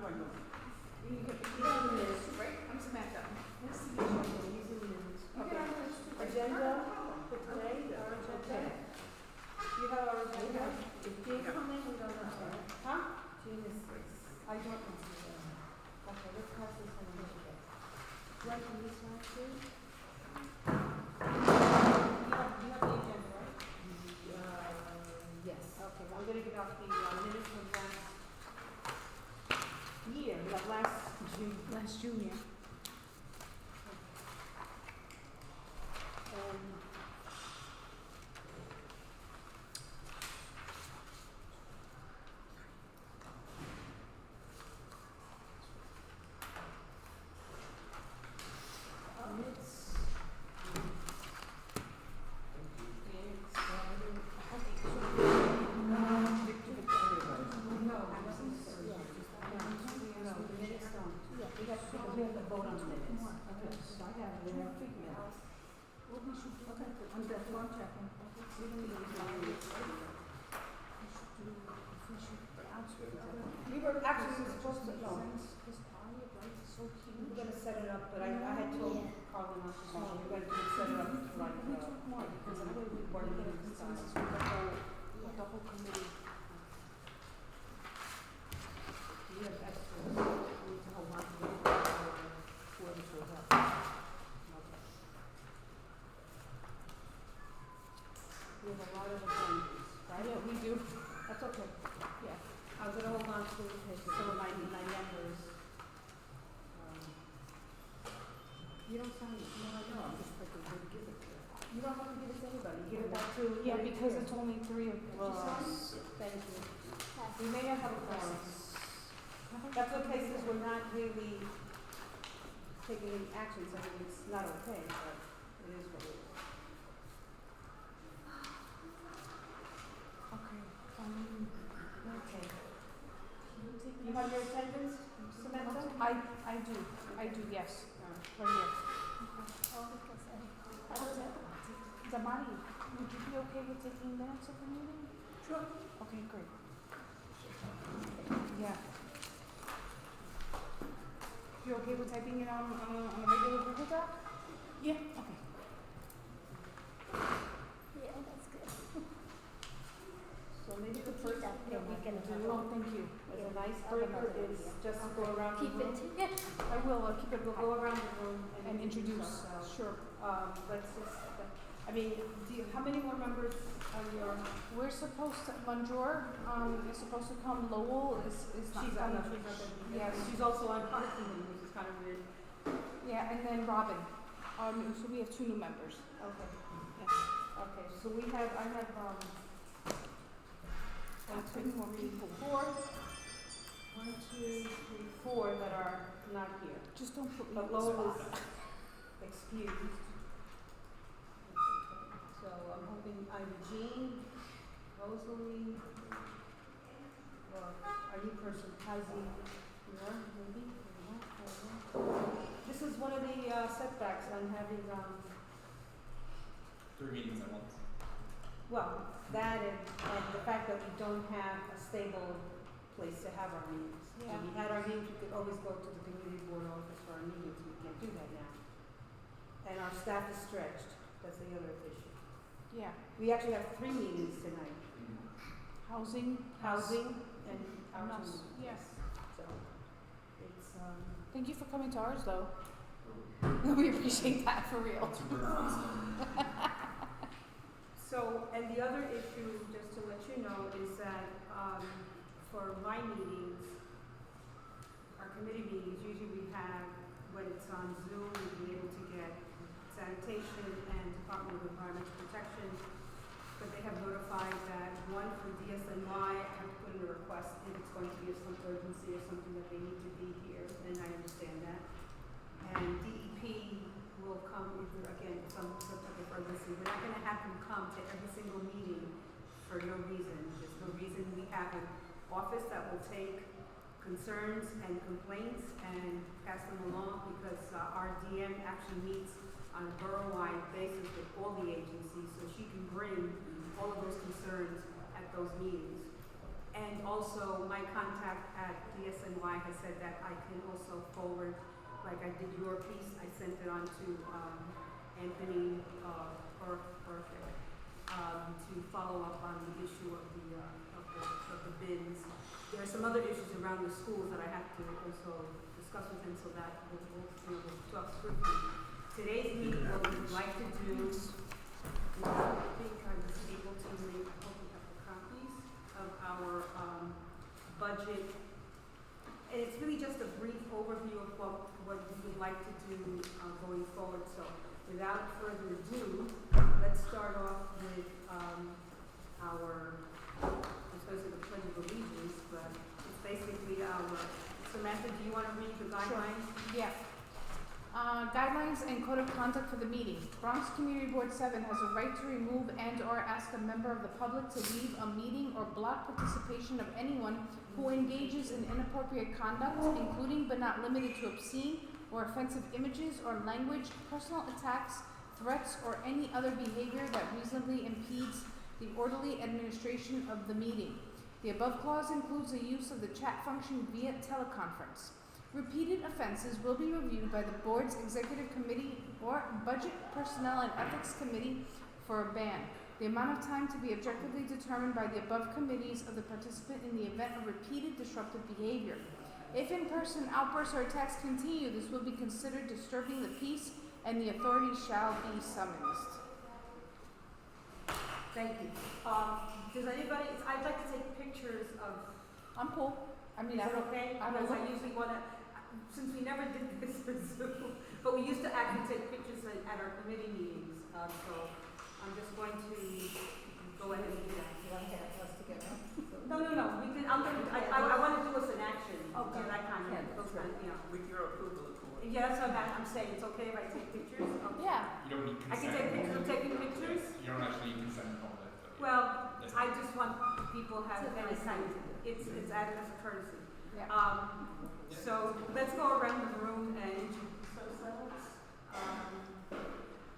Right. You get the minutes, right? I'm Samantha. Yes, these are the minutes. Okay. Agenda for today, our agenda. You have our agenda? If Jane come in, we don't know. Huh? Jane is, I don't know. okay, let's pass this one in here. Right from this one too? You have the agenda, right? Yes. Okay, I'm gonna give out the minutes from last year, like last June. Last June, yeah. We have to vote on the minutes. I have it in there. What we should do, Okay. I'm just one checking. We don't need to do it. We were actually supposed to, no, This party, right, is so we huge. were gonna set it up, but I had told Carla not to, we were gonna set it up like, We took more, because that way we board get a meeting consensus style. with the whole committee. We have extra, we need to hold on to it for whoever shows up. Okay. We have a lot of agendas, right? Yeah, we do. That's okay. Yeah. I'm gonna hold on to some of my members. You don't sign it. No, I know, I'm just like, we'll give it to her. You don't have to give it to anybody. Give it back to. Yeah, because it's only 3 of us. Thank you. We may not have a quorum. That's okay, since we're not really taking any action, so it's not okay, but it is what it is. Okay. Okay. You have your attendance, Samantha? I do, yes. Right here. Damari, would you be okay with taking minutes of the meeting? Sure. Okay, great. Yeah. You okay with typing it on a regular Google Doc? Yeah. Okay. Yeah, that's good. So maybe the first thing that we can do Oh, thank you. as an icebreaker is just to go around the Keep room. it. Yeah. I will keep it We'll go around the room and introduce. ourselves. Sure. Let's just, I mean, how many more members are your? We're supposed to, Manjor, is supposed to come. Lowell is not She's on, coming. she's not gonna be. Yes. She's also on parking, which is kind of weird. Yeah, and then Robin. So we have 2 new members. Okay, Yes. okay, so I have, 1, 2, 3, 4. 1, 2, 3, 4 that are not here. Just don't put me But on the Lowell spot. is excused. So I'm hoping either Jean, Rosalie, or our new person, Kazi, maybe? This is one of the setbacks on having, 3 meetings at once. well, that and the fact that we don't have a stable place to have our meetings. Yeah. When we had our meetings, we could always go to the community board office for our meetings, we can't do that now. And our staff is stretched, that's the other issue. Yeah. We actually have 3 meetings tonight, Housing. housing and And our us. meetings. Yes. So, it's, Thank you for coming to ours, though. We appreciate that for real. So, and the other issue, just to let you know, is that, for my meetings, our committee meetings, usually we have, when it's on Zoom, we'll be able to get Sanitation and Department of Environmental Protection, but they have notified that one for DSNY, I have to put in a request if it's going to be of some urgency or something that they need to be here, and I understand that. And DEP will come if there, again, some type of emergency. We're not gonna have them come to every single meeting for no reason. There's no reason. We have an office that will take concerns and complaints and pass them along because our DM actually meets on a borough-wide basis with all the agencies, so she can bring all of those concerns at those meetings. And also my contact at DSNY SNY has said that I can also forward, like I did your piece, I sent it on to, Anthony, Perfect, to follow up on the issue of the bins. There are some other issues around the schools that I have to also discuss with him, so that we'll talk through. Today's meeting, what we would like to do, I think I was able to make, I hope we have the copies of our, budget. And it's really just a brief overview of what we would like to do, going forward. So without further ado, let's start off with, our, I'm supposed to say the Pledge of Allegiance, but it's basically our, Samantha, do you want to read the guidelines? Sure. Yeah. Guidelines and code of conduct for the meeting. Bronx Community Board 7 has a right to remove and or ask a member of the public to leave a meeting or block participation of anyone who engages in inappropriate conduct, including but not limited to obscene or offensive images or language, personal attacks, threats, or any other behavior that reasonably impedes the orderly administration of the meeting. The above clause includes the use of the chat function via teleconference. Repeated offenses will be reviewed by the board's executive committee or budget, personnel, and ethics committee for a ban. The amount of time to be objectively determined by the above committees of the participant in the event of repeated disruptive behavior. If in-person outbursts or attacks continue, this will be considered disturbing the peace and the authorities shall be summoned. Thank you. Does anybody, I'd like to take pictures of, I'm cool. I mean, is I it don't, okay? I don't Because I know. usually want to, since we never did this for Zoom, but we used to actually take pictures at our committee meetings, so I'm just going to go ahead and do that. You want to have us together? No, we can, I want to do us an action. Okay. Yeah, that kind of, Yeah, those sure. kind of, you know. With your approval, of course. Yeah, that's what I'm saying, it's okay if I take pictures? Okay. Yeah. You don't need I can consent. take pictures of taking pictures? You don't actually need consent and all that. So yeah. Well, That's I fine. just want people to have It's a any nice kind, thing to do. it's added as a courtesy. Yeah. So let's go around the room and introduce ourselves.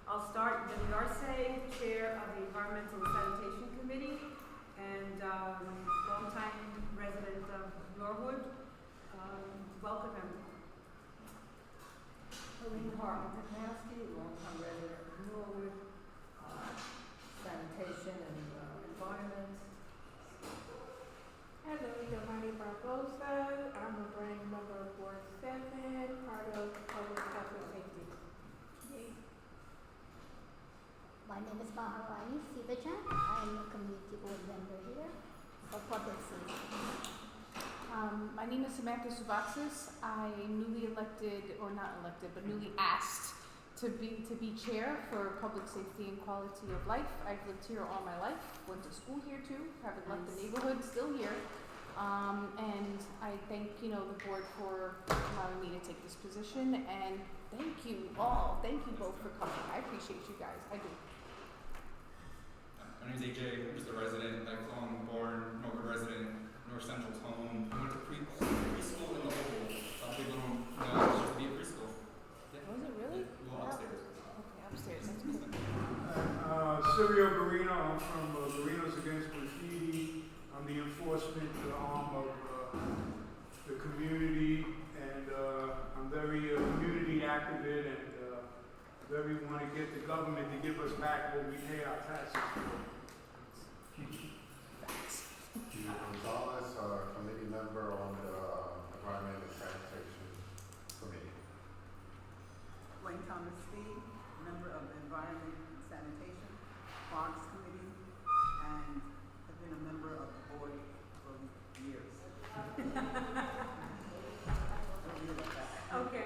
I'll start, Jenny Arce, Chair of the Environmental and Sanitation Committee, and longtime resident of Norwood. Welcome, everyone. Helene Hartman-Kapnowski, longtime resident of Norwood, sanitation and environment. Hello, Giovanni Barbosa. I'm a brand member of Board 7, part of Public Health and Safety. Yay. My name is Maharani CB7. I'm a community board member here for public safety. My name is Samantha Subatsis. I'm newly elected, or not elected, but newly asked to be chair for public safety and quality of life. I've lived here all my life, went to school here too, haven't left the neighborhood, still here. And I thank, the board for allowing me to take this position, and thank you both for coming. I appreciate you guys, I do. My name is AJ. I'm just a resident, lifelong born Norwood resident, North Central's home. I went to preschool in the local. Some people don't know it's just to be a preschool. Yeah. Was it really? Well, upstairs. Okay, upstairs, that's good. Silvio Garino, I'm from Garinos Against Graffiti. I'm the enforcement arm of the community, and I'm very community activist and very want to get the government to give us back what we pay our taxes for. Peter Gonzalez, committee member on the Environment and Sanitation Committee. Wayne Thomas Steve, member of the Environment and Sanitation, Parks Committee, and have been a member of the board for years. Okay.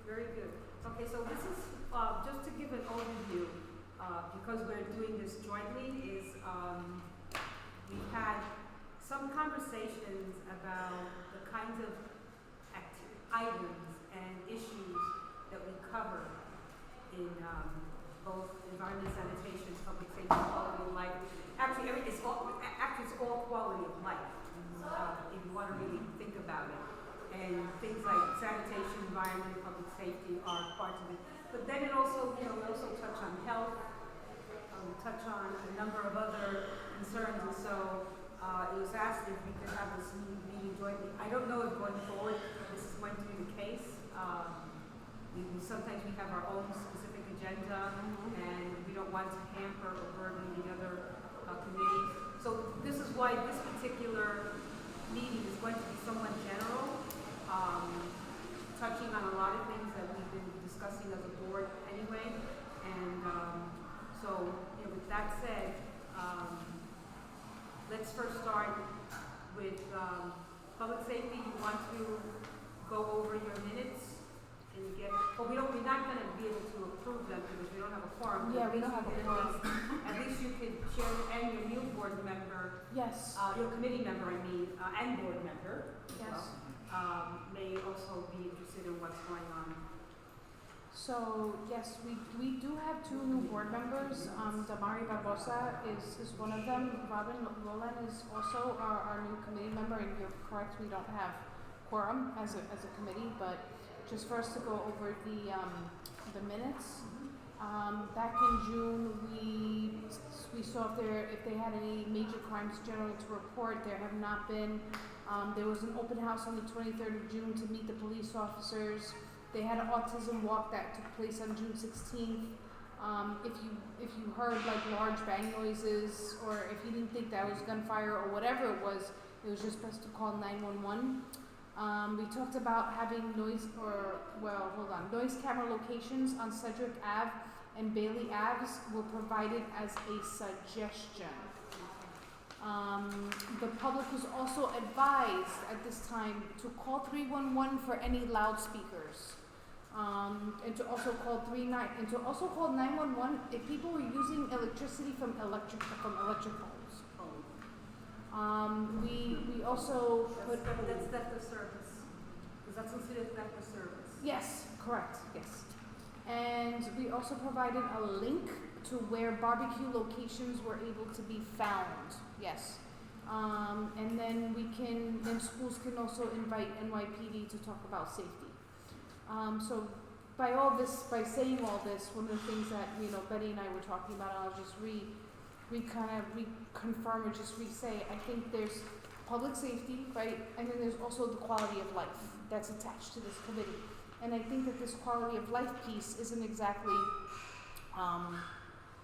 Very good. Okay, so this is, just to give an overview, because we're doing this jointly, is, we've had some conversations about the kinds of items and issues that we cover in, both environment, sanitation, public safety, quality of life. Actually, it's all quality of life, if you want to really think about it. And things like sanitation, environment, public safety are parts of it. But then it also, we also touch on health, we touch on a number of other concerns, and so it was asked if we could have this meeting jointly. I don't know going forward, this is going to be the case. Sometimes we have our own specific agenda, and we don't want to hamper or burden the other committees. So this is why this particular meeting is going to be somewhat general, touching on a lot of things that we've been discussing as a board anyway. And so, with that said, let's first start with public safety. You want to go over your minutes and get, we're not going to be able to approve them because we don't have a quorum. Yeah, we don't have a quorum. At least you could share, and your new board member, Yes. your committee member, and board member, as Yes. well, may also be interested in what's going on. So yes, we do have two new board members. Damari Barbosa is one of them. Robin Roland is also our new committee member, and you're correct, we don't have quorum as a committee, but just for us to go over the minutes. Back in June, we saw if they had any major crimes generally to report. There have not been. There was an open house on the 23rd of June to meet the police officers. They had an autism walk that took place on June 16th. If you heard like large bang noises, or if you didn't think that was gunfire or whatever it was just best to call 911. We talked about having noise camera locations on Cedric Ave and Bailey Aves were provided as a suggestion. The public was also advised at this time to call 311 for any loudspeakers, and to also call 911 if people were using electricity from electric poles. We also put That's theft of service, because that's considered theft of service. yes, correct, yes, and we also provided a link to where barbecue locations were able to be found. Yes. And then schools can also invite NYPD to talk about safety. So by saying all this, one of the things that, Betty and I were talking about, I'll just reconfirm or just re-say, I think there's public safety, right? And then there's also the quality of life that's attached to this committee. And I think that this quality of life piece isn't exactly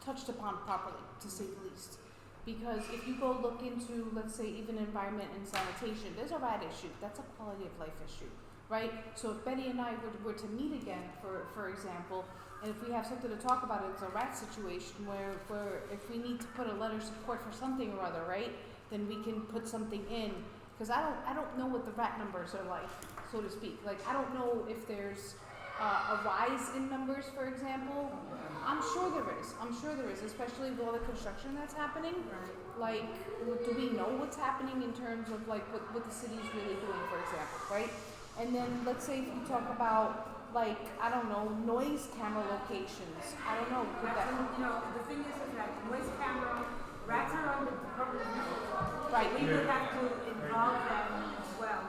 touched upon properly, to say the least. Because if you go look into, let's say, even environment and sanitation, there's a rat issue. That's a quality of life issue, right? So if Betty and I were to meet again, for example, and if we have something to talk about, it's a rat situation where if we need to put a letter of support for something or other, right, then we can put something in. Because I don't know what the rat numbers are like, so to speak. Like, I don't know if there's a rise in numbers, for example. I'm sure there is, especially with all the construction that's happening. Like, do we know what's happening in terms of like what the city's really doing, for example, right? And then let's say if you talk about like, I don't know, noise camera locations. I don't know. The thing is that noise camera, rats are on the Department of Health. Right. We would have to involve them as well.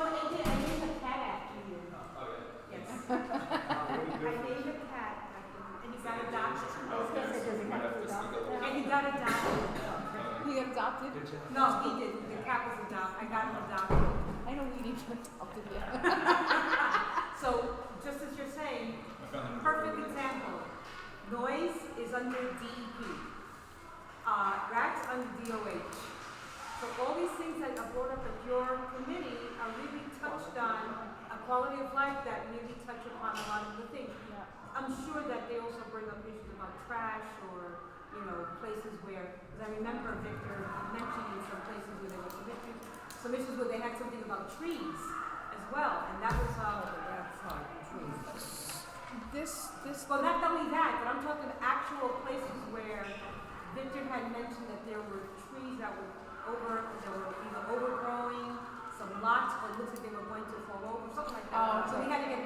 AJ, I named a cat after you. Oh, yeah. Yes. I named a cat after you, and you got adopted. And you got adopted. He got adopted? No, he didn't. The cat was adopted. I got him adopted. I know we need to adopt it yet. So, just as you're saying, perfect example. Noise is under DEP. Rats under DOH. So all these things that are brought up at your committee are really touched on a quality of life that really touch upon a lot of the things. Yeah. I'm sure that they also bring up issues about trash or, places where, because I remember Victor mentioning some places where there were some issues where they had something about trees as well, and that was, well, not only that, but I'm talking actual places where Victor had mentioned that there were trees that were either overgrowing, some lots, or it looks like they were going to fall over, something like that. So we had to get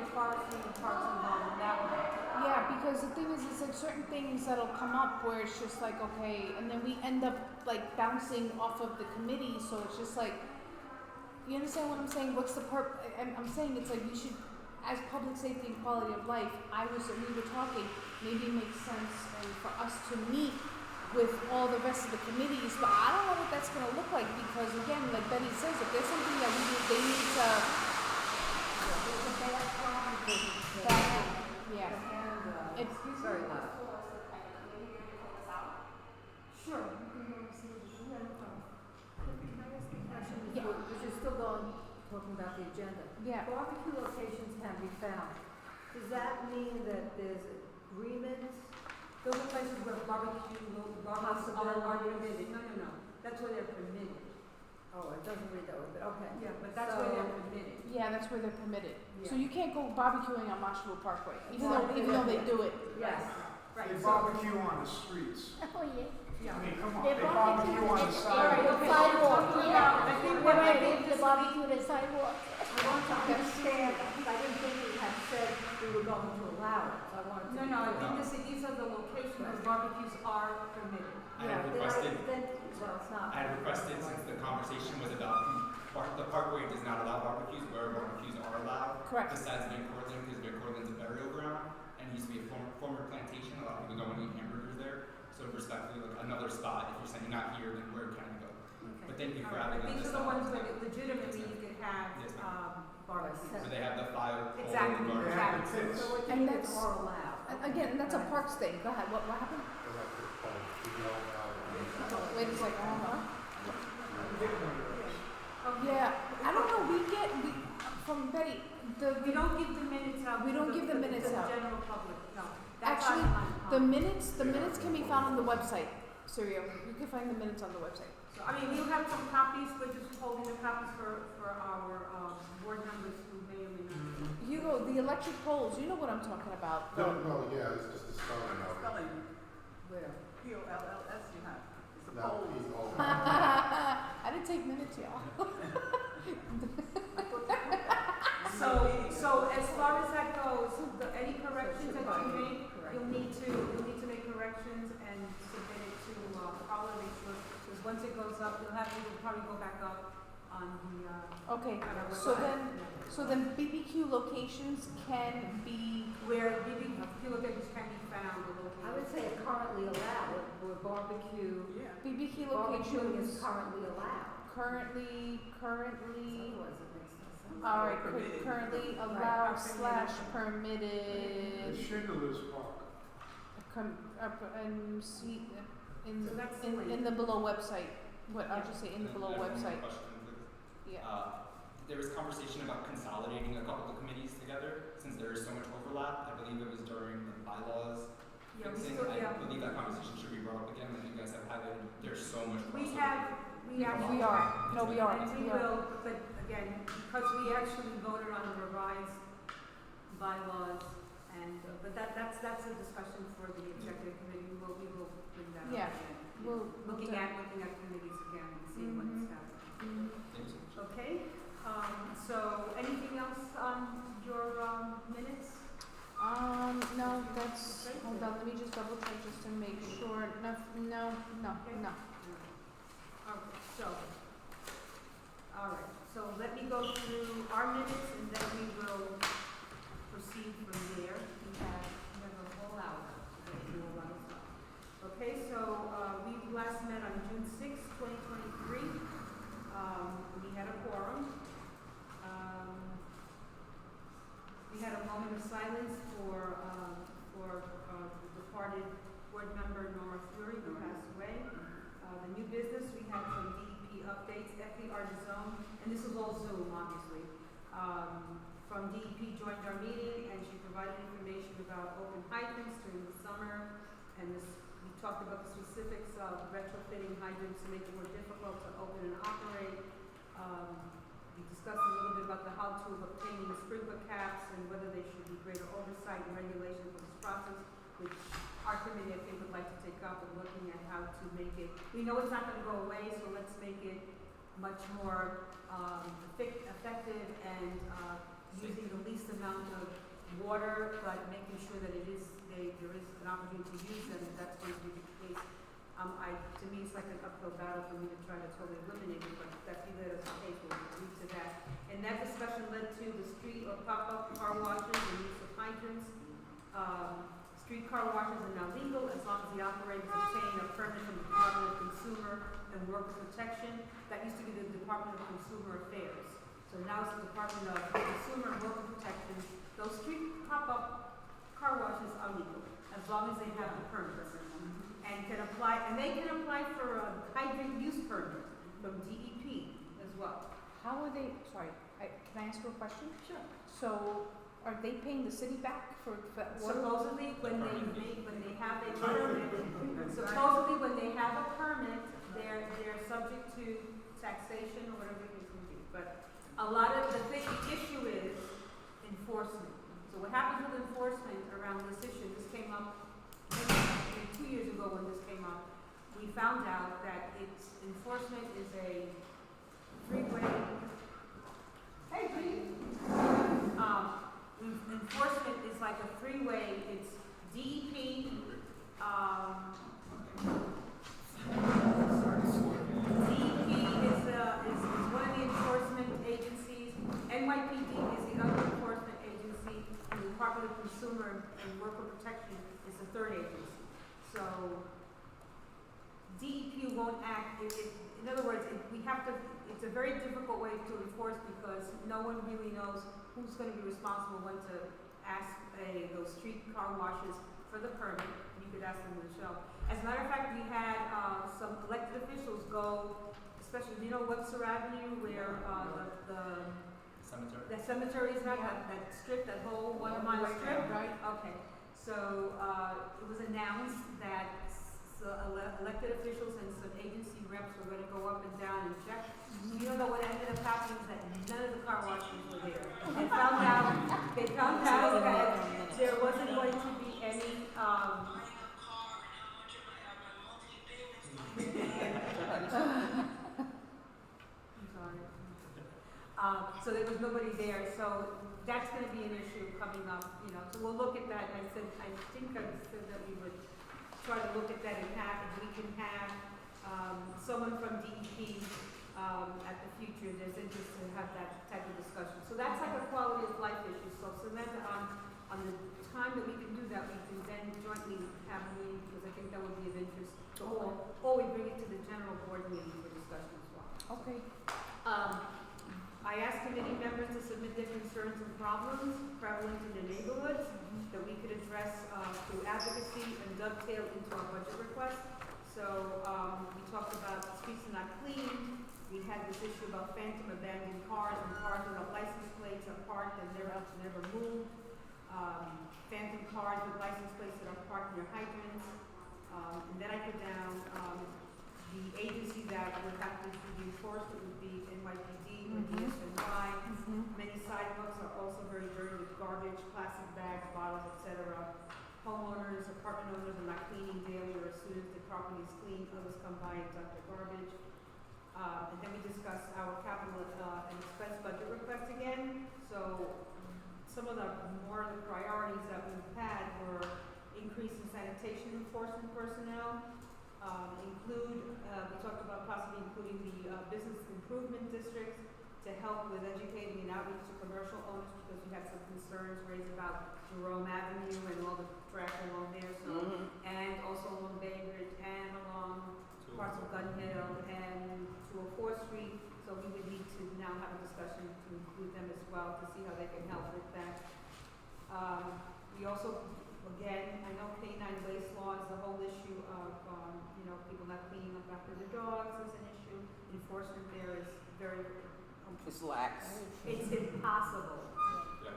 forestry and parks involved in that one. Yeah, because the thing is, it's like certain things that'll come up where it's just like, okay, and then we end up like bouncing off of the committee, so it's just like, you understand what I'm saying? What's the I'm saying it's like we should as public safety and quality of life, we were talking, maybe it makes sense for us to meet with all the rest of the committees, but I don't know what that's gonna look like, because again, like Betty says, if there's something that they need to, There's a bad problem with it. yeah. It's, Very loud. Sure. You can go and see what you do. Yeah, no problem. Can I ask a question? Yeah. Because you're still talking about the agenda. yeah, Barbecue locations can be found. Does that mean that there's agreements? Those are places where barbecues are permitted. No. That's where they're permitted. Oh, it doesn't read that way, but okay. Yeah, but that's where they're permitted. yeah, that's where they're permitted. So Yeah. you can't go barbecuing on Marshall Parkway, even Exactly. though they do it. Yes. Right. They so- barbecue on the streets. Oh, yeah. Yeah. I mean, come on, They they barbecue on the barbecue sidewalk. okay. Sidewalk, Talking yeah. about- I think what I think They barbecue the sidewalk. I want to understand, because I didn't think we had said we were going to allow it, so I wanted to. No, I think these are the locations where barbecues are permitted. I had Then requested, well, it's not. I had requested, since the conversation was about, the Parkway does not allow barbecues, where barbecues are allowed. Correct. Besides Van Cortlandt, because Van Cortlandt's a burial ground, and it used to be a former plantation, a lot of people go and eat hamburgers there. So respectfully, like another spot, if you're saying you're not here, then where can I go? But thank you for All right, adding but these this are the up. ones where legitimately you could have, Yes, barbecues. Where they have the file. Exactly, They Garbage. have the exactly. pits. So what And you that's- are allowed. Again, that's a parks thing. Go ahead. What happened? They like to call it, you know, Wait a second. Hold on. Get one of those. Okay. Yeah, I don't know. We from Betty. We don't give the minutes out. We to don't give the minutes to out. the general public, no. That's Actually, on- the minutes can be found on the website. Sirio, you can find the minutes on the website. So, I mean, you have some copies, we're just holding the copies for our, board members who may or may not. Hugo, the electric poles. You know what I'm talking about. No, yeah, it's just a spelling of it. Spelling, Where? P-O-L-L-S, you have. It's a Not pole. P-O. I didn't take minutes, y'all. So as far as that goes, any corrections that you make, Correct. you'll need to make corrections and submit it to, Paula, make sure, because once it goes up, it'll probably go back up on the, Okay. on our So website. So then BBQ locations can be. Where BBQ locations can be found or located. I would say it's currently allowed, where barbecue, Yeah. BBQ barbecuing is locations currently allowed. currently. Otherwise it makes no sense. All right, Permitted. currently allowed / The permitted. Schindler's Park. And see in So that's in the below website. What I'll just say in the And below I have one more website. question, please. Yeah. There was conversation about consolidating a couple of committees together, since there is so much overlap. I believe it was during the bylaws Yeah, we fixing. still, I yeah. believe that conversation should be brought up again, like you guys have had it. There's so much We crossover. we actually. We are. No, we are. And we We are. will, but again, because we actually voted on the revised bylaws, and, but that's a discussion for the executive committee, we will bring that up Yeah. again. We'll Looking at committees again, and seeing what's Mhm. happening. Thank you so much. Okay, so anything else on your, minutes? No, that's, hold on, let me just double check just to make sure. No. All right, so let me go through our minutes and then we will proceed from there. We have a whole hour to go through a lot of stuff. Okay, so, we last met on June sixth, 2023. We had a quorum. We had a moment of silence for the departed board member Nora Fleury, who passed away. The new business, we had some DEP updates, FER zone, and this was all Zoom, obviously. From DEP joined our meeting, and she provided information about open hydrants during the summer, and we talked about the specifics of retrofitting hydrants to make it more difficult to open and operate. We discussed a little bit about the how-to of obtaining sprinkler caps and whether there should be greater oversight and regulation for this process, which our committee, I think, would like to take up and looking at how to make it. We know it's not going to go away, so let's make it much more effective and using the least amount of water, but making sure that there is an opportunity to use them, if that's going to be the case. To me, it's like an uphill battle for me to try to totally eliminate it, but if that's either the case, we'll agree to that. And that discussion led to the street or pop-up car washes and use of hydrants. Street car washes are now legal as long as the operators obtain a permit from the Department of Consumer and Worker Protection. That used to be the Department of Consumer Affairs. So now it's the Department of Consumer and Worker Protection. Those street pop-up car washes are legal as long as they have the permit. And they can apply for a hydrant use permit from DEP as well. How are they, sorry, can I ask you a question? Sure. So, are they paying the city back for that water? Supposedly, when they have a permit, supposedly when they have a permit, they're subject to taxation or whatever it can be. But a lot of the issue is enforcement. So what happens with enforcement around this issue, this came up maybe 2 years ago when this came up, we found out that enforcement is a three-way. Hey, G. Enforcement is like a three-way. It's DEP, DEP is one of the enforcement agencies. NYPD is the other enforcement agency, and the Department of Consumer and Worker Protection is the third agency. So DEP won't act. In other words, it's a very difficult way to enforce because no one really knows who's going to be responsible when to ask those street car washes for the permit. You could ask them themselves. As a matter of fact, we had some elected officials go, especially, Webster Avenue where the Cemetery. the cemetery is now, that strip, that whole 1 mile strip? Right. Okay. So it was announced that elected officials and some agency reps were going to go up and down and check. You don't know what ended up happening is that none of the car washes were there. They found out that there wasn't going to be any, I'm sorry. So there was nobody there, so that's going to be an issue coming up, so we'll look at that. And I think I said that we would try to look at that and if we can have someone from DEP at the future, there's interest to have that type of discussion. So that's like a quality of life issue. So Samantha, on the time that we can do that, we can then jointly have a meeting because I think that would be of interest to all, or we bring it to the general board meeting for discussion as well. Okay. I asked committee members to submit their concerns and problems prevalent in their neighborhoods that we could address through advocacy and dovetail into our budget request. So we talked about streets are not clean. We had this issue about phantom abandoned cars and cars without license plates are parked and never moved. Phantom cars with license plates that are parked near hydrants. And then I put down the agency that would have to be enforced. It would be NYPD or DSNY. Many sidewalks are also very dirty with garbage, plastic bags, bottles, etc. Homeowners, apartment owners are not cleaning daily or as soon as the property is clean, others come by and dump their garbage. And then we discussed our capital and expense budget request again. So some of the more of the priorities that we've had were increase in sanitation enforcement personnel, we talked about possibly including the business improvement districts to help with educating and outreach to commercial owners because we had some concerns raised about Jerome Avenue and all the trash along there. So and also along Bay Bridge and along parts of Gun Hill and 204th Street. So we would need to now have a discussion to include them as well to see how they can help with that. We also, again, I know canine waste laws, the whole issue of people not cleaning up after their dogs is an issue. Enforcement there is very It's lax. It's impossible. Yeah.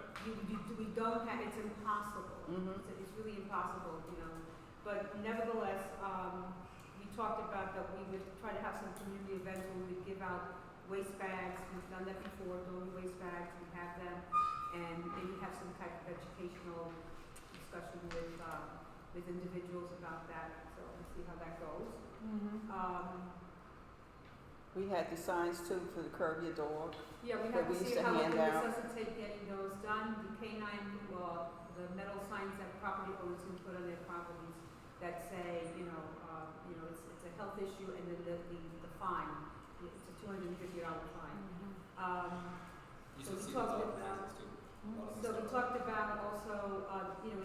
We don't have. It's impossible. It's really impossible, But nevertheless, we talked about that we would try to have some community events where we would give out waste bags. We've done that before, doing waste bags. We have them, and maybe have some type of educational discussion with individuals about that. So we'll see how that goes. We had the signs too for the Curb Your Dog. Yeah, we that have to we used see to how we hand can out. necessitate getting those done. The canine, the metal signs that property owners can put on their properties that say, it's a health issue, and then the fine, it's a $250 fine. You So should we see the talked dog about- places too. A lot of So we them start- talked about also,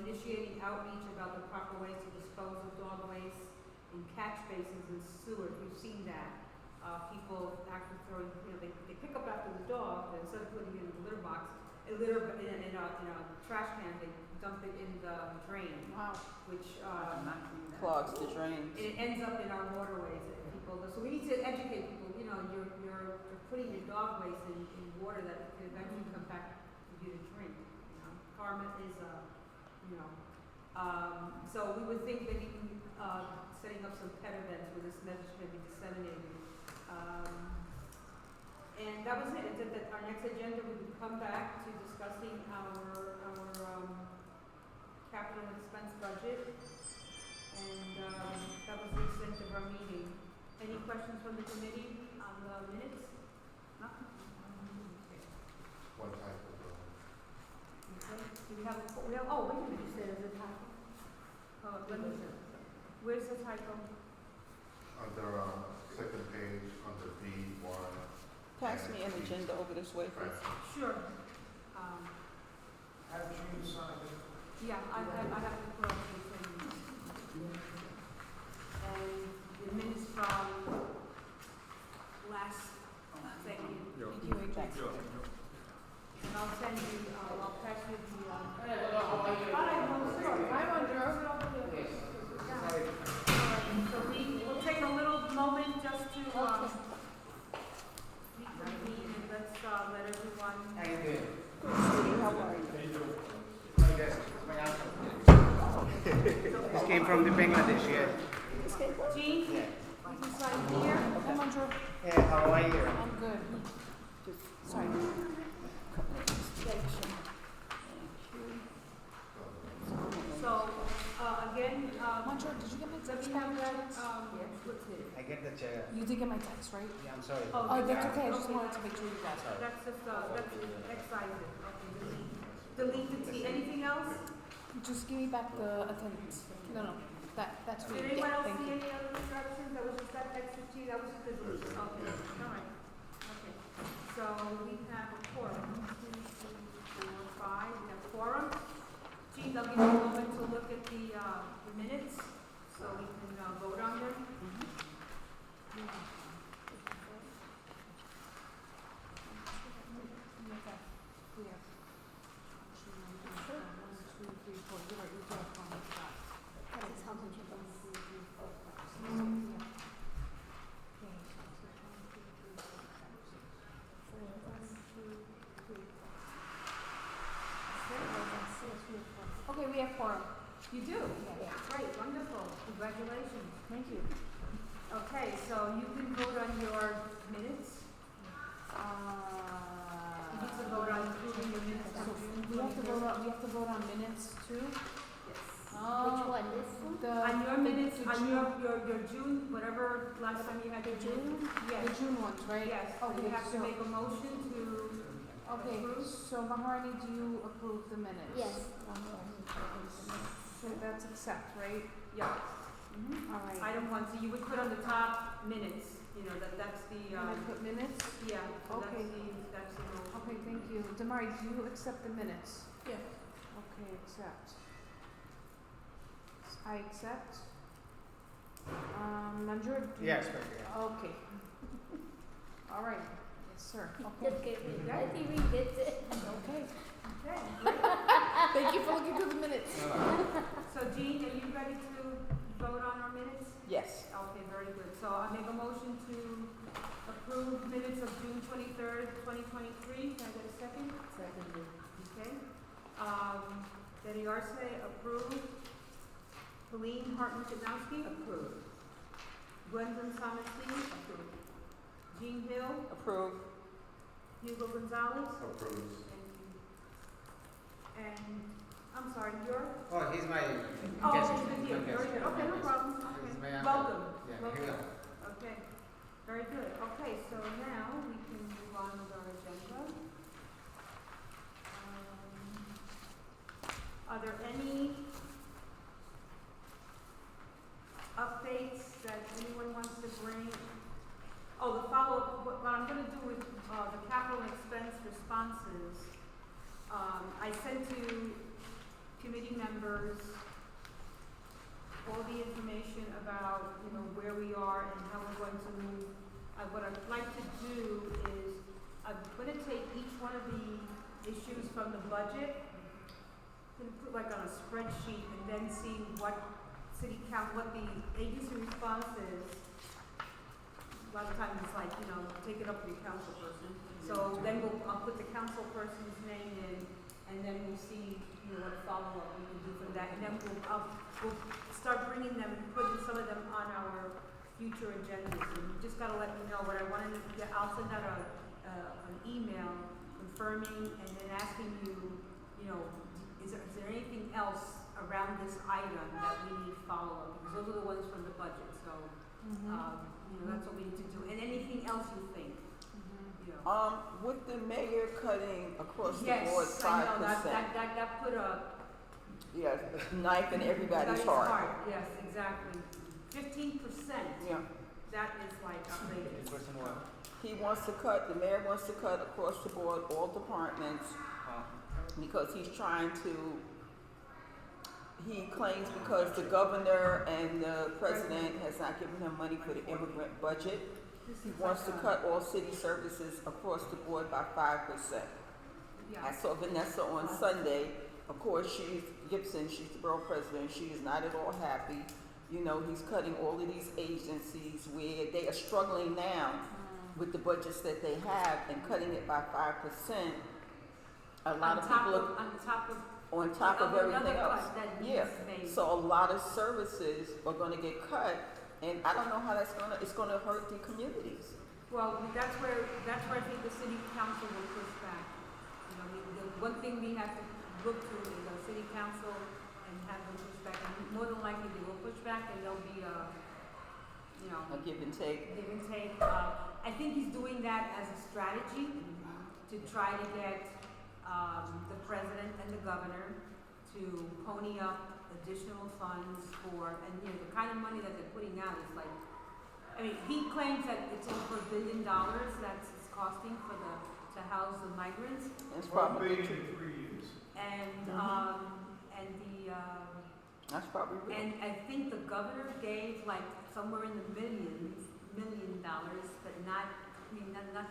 initiating outreach about the proper ways to dispose of dog waste in catch basins and sewers. We've seen that. People actually throwing, they pick up after the dog, and instead of putting it in the litter box, in a trash can, they dump it in the drain, Wow. which, I'm not seeing that. Clogs the drains. and it ends up in our waterways and people, so we need to educate people, you're putting your dog waste in water that could eventually come back for you to drink, Karma is, so we would think maybe, setting up some pet events where this message can be disseminated. And that was it, it said that our next agenda, we would come back to discussing our capital expense budget. And, that was the extent of our meeting. Any questions from the committee on the minutes? Nothing? One type of, Okay, do we have, wait a minute, you said there's a typo? Where's the typo? under, second page, under B1. Pass me an agenda over this way, please. Sure. Have Gene sign it. Yeah, I have to put up the things. And the minutes from last, thank you. Thank you, Rachel. Thanks. And I'll send you, I'll pass you the, So we'll take a little moment just to, reconvene and let's, let everyone. How you doing? Judy, how are you? My guest, my uncle. This came from the Bangladesh, yeah. Jean, Yeah. you can sign here. Come on, Drew. Yeah, how are you? I'm good. Sorry. So, again, Come on, Drew, did you get my let text me back? have that, what's it? I get the chair. You did get my text, right? Yeah, I'm sorry. Oh, Oh, that's yeah. okay, I just Okay, wanted to make sure you got it. Sorry. That's just, that's excise it, okay, delete the T, anything else? Just give me back the attendance. No, that's Did me. anyone else Thank see you. any other instructions, that was just that extra T, that was just the delete, okay, alright, okay. So we have a quorum, 1, 2, 3, 4, 5, we have quorum. Jean, I'll give you a moment to look at the minutes, so we can, vote on them. That's how much it was. Okay, we have quorum. You do? Yeah. Great, wonderful, congratulations. Thank you. Okay, so you can vote on your minutes. You need to vote on approving the minutes from June We have to 23rd. vote on minutes too? Yes. Which one, this one? On your minutes, the on June- your June, whatever last time you had your June. The Yes, June ones, right? yes, so you Okay, have to so- make a motion to Okay, approve. so Maharani, do you approve the minutes? Yes. So that's accept, right? Yeah. All right. Item 1, so you would put on the top minutes, that's the, Can I put minutes? yeah, so Okay. that's the motion. Okay, thank you. Damari, do you accept the minutes? Yes. Okay, accept. I accept. Manjur, do you? Yes, but yeah. Okay. All right. Yes, sir. Okay. Just kidding. I think we get it. Okay. Okay, great. Thank you for looking through the minutes. So Jean, are you ready to vote on our minutes? Yes. Okay, very good. So I make a motion to approve minutes of June 23rd, 2023. Can I get a second? Seconded. Okay. Betty Arce, approved. Helene Hartman-Kudnowski? Approved. Gwendolyn Thomasine? Approved. Jean Hill? Approved. Hugo Gonzalez? approves. Thank you. And, I'm sorry, you're? Oh, he's my Oh, guest. he's been here. My Very guest. good. Okay, no Yes. problem. He's Okay. my uncle. Welcome. Yeah, Welcome. here we go. Okay, very good. Okay, so now we can move on with our agenda. Are there any updates that anyone wants to bring Oh, the follow-up, what I'm gonna do with, the capital expense responses, I sent to committee members all the information about, you know, where we are and how we're going to move. What I'd like to do is, I'm gonna take each one of the issues from the budget, gonna put like on a spreadsheet and then see what what the agency response is. A lot of times it's like, you know, take it up with your council person. So then I'll put the council person's name in, and then we'll see, you know, what follow-up we can do from that. And then we'll start bringing them and putting some of them on our future agendas. And you just gotta let me know what I wanted to get. I'll send out an email confirming and then asking you, you know, is there anything else around this item that we need follow-up? Because those are the ones from the budget, so, you know, that's what we need to do. And anything else you think, you know. With the mayor cutting across the Yes, board I know, 5%. that put a Yes, a knife in everybody's heart. Yes, exactly. 15%. Yeah. That is like outrageous. Person what? He wants to cut, the mayor wants to cut across the board all departments because he's trying to, he claims because the governor and the president has not given him money for the immigrant budget, he wants to cut all city services across the board by 5%. Yeah. I saw Vanessa on Sunday. Of course, Gibson, she's the borough president. She is not at all happy. You know, he's cutting all of these agencies where they are struggling now with the budgets that they have and cutting it by 5%. A lot of people are on top of everything else. Yeah. So a lot of services are going to get cut, and I don't know how it's going to hurt the communities. Well, that's where I think the city council will push back. You know, the one thing we have to look to is our city council and have them push back. And more than likely they will push back, and there'll be you know, A give and take. Give and take. I think he's doing that as a strategy to try to get the president and the governor to pony up additional funds for, and you know, the kind of money that they're putting out is like, I mean, he claims that it's over $1 billion that's it's costing for to house the migrants. It's $1 probably billion true. in 3 years. And That's probably real. and I think the governor gave like somewhere in the $1 million, but not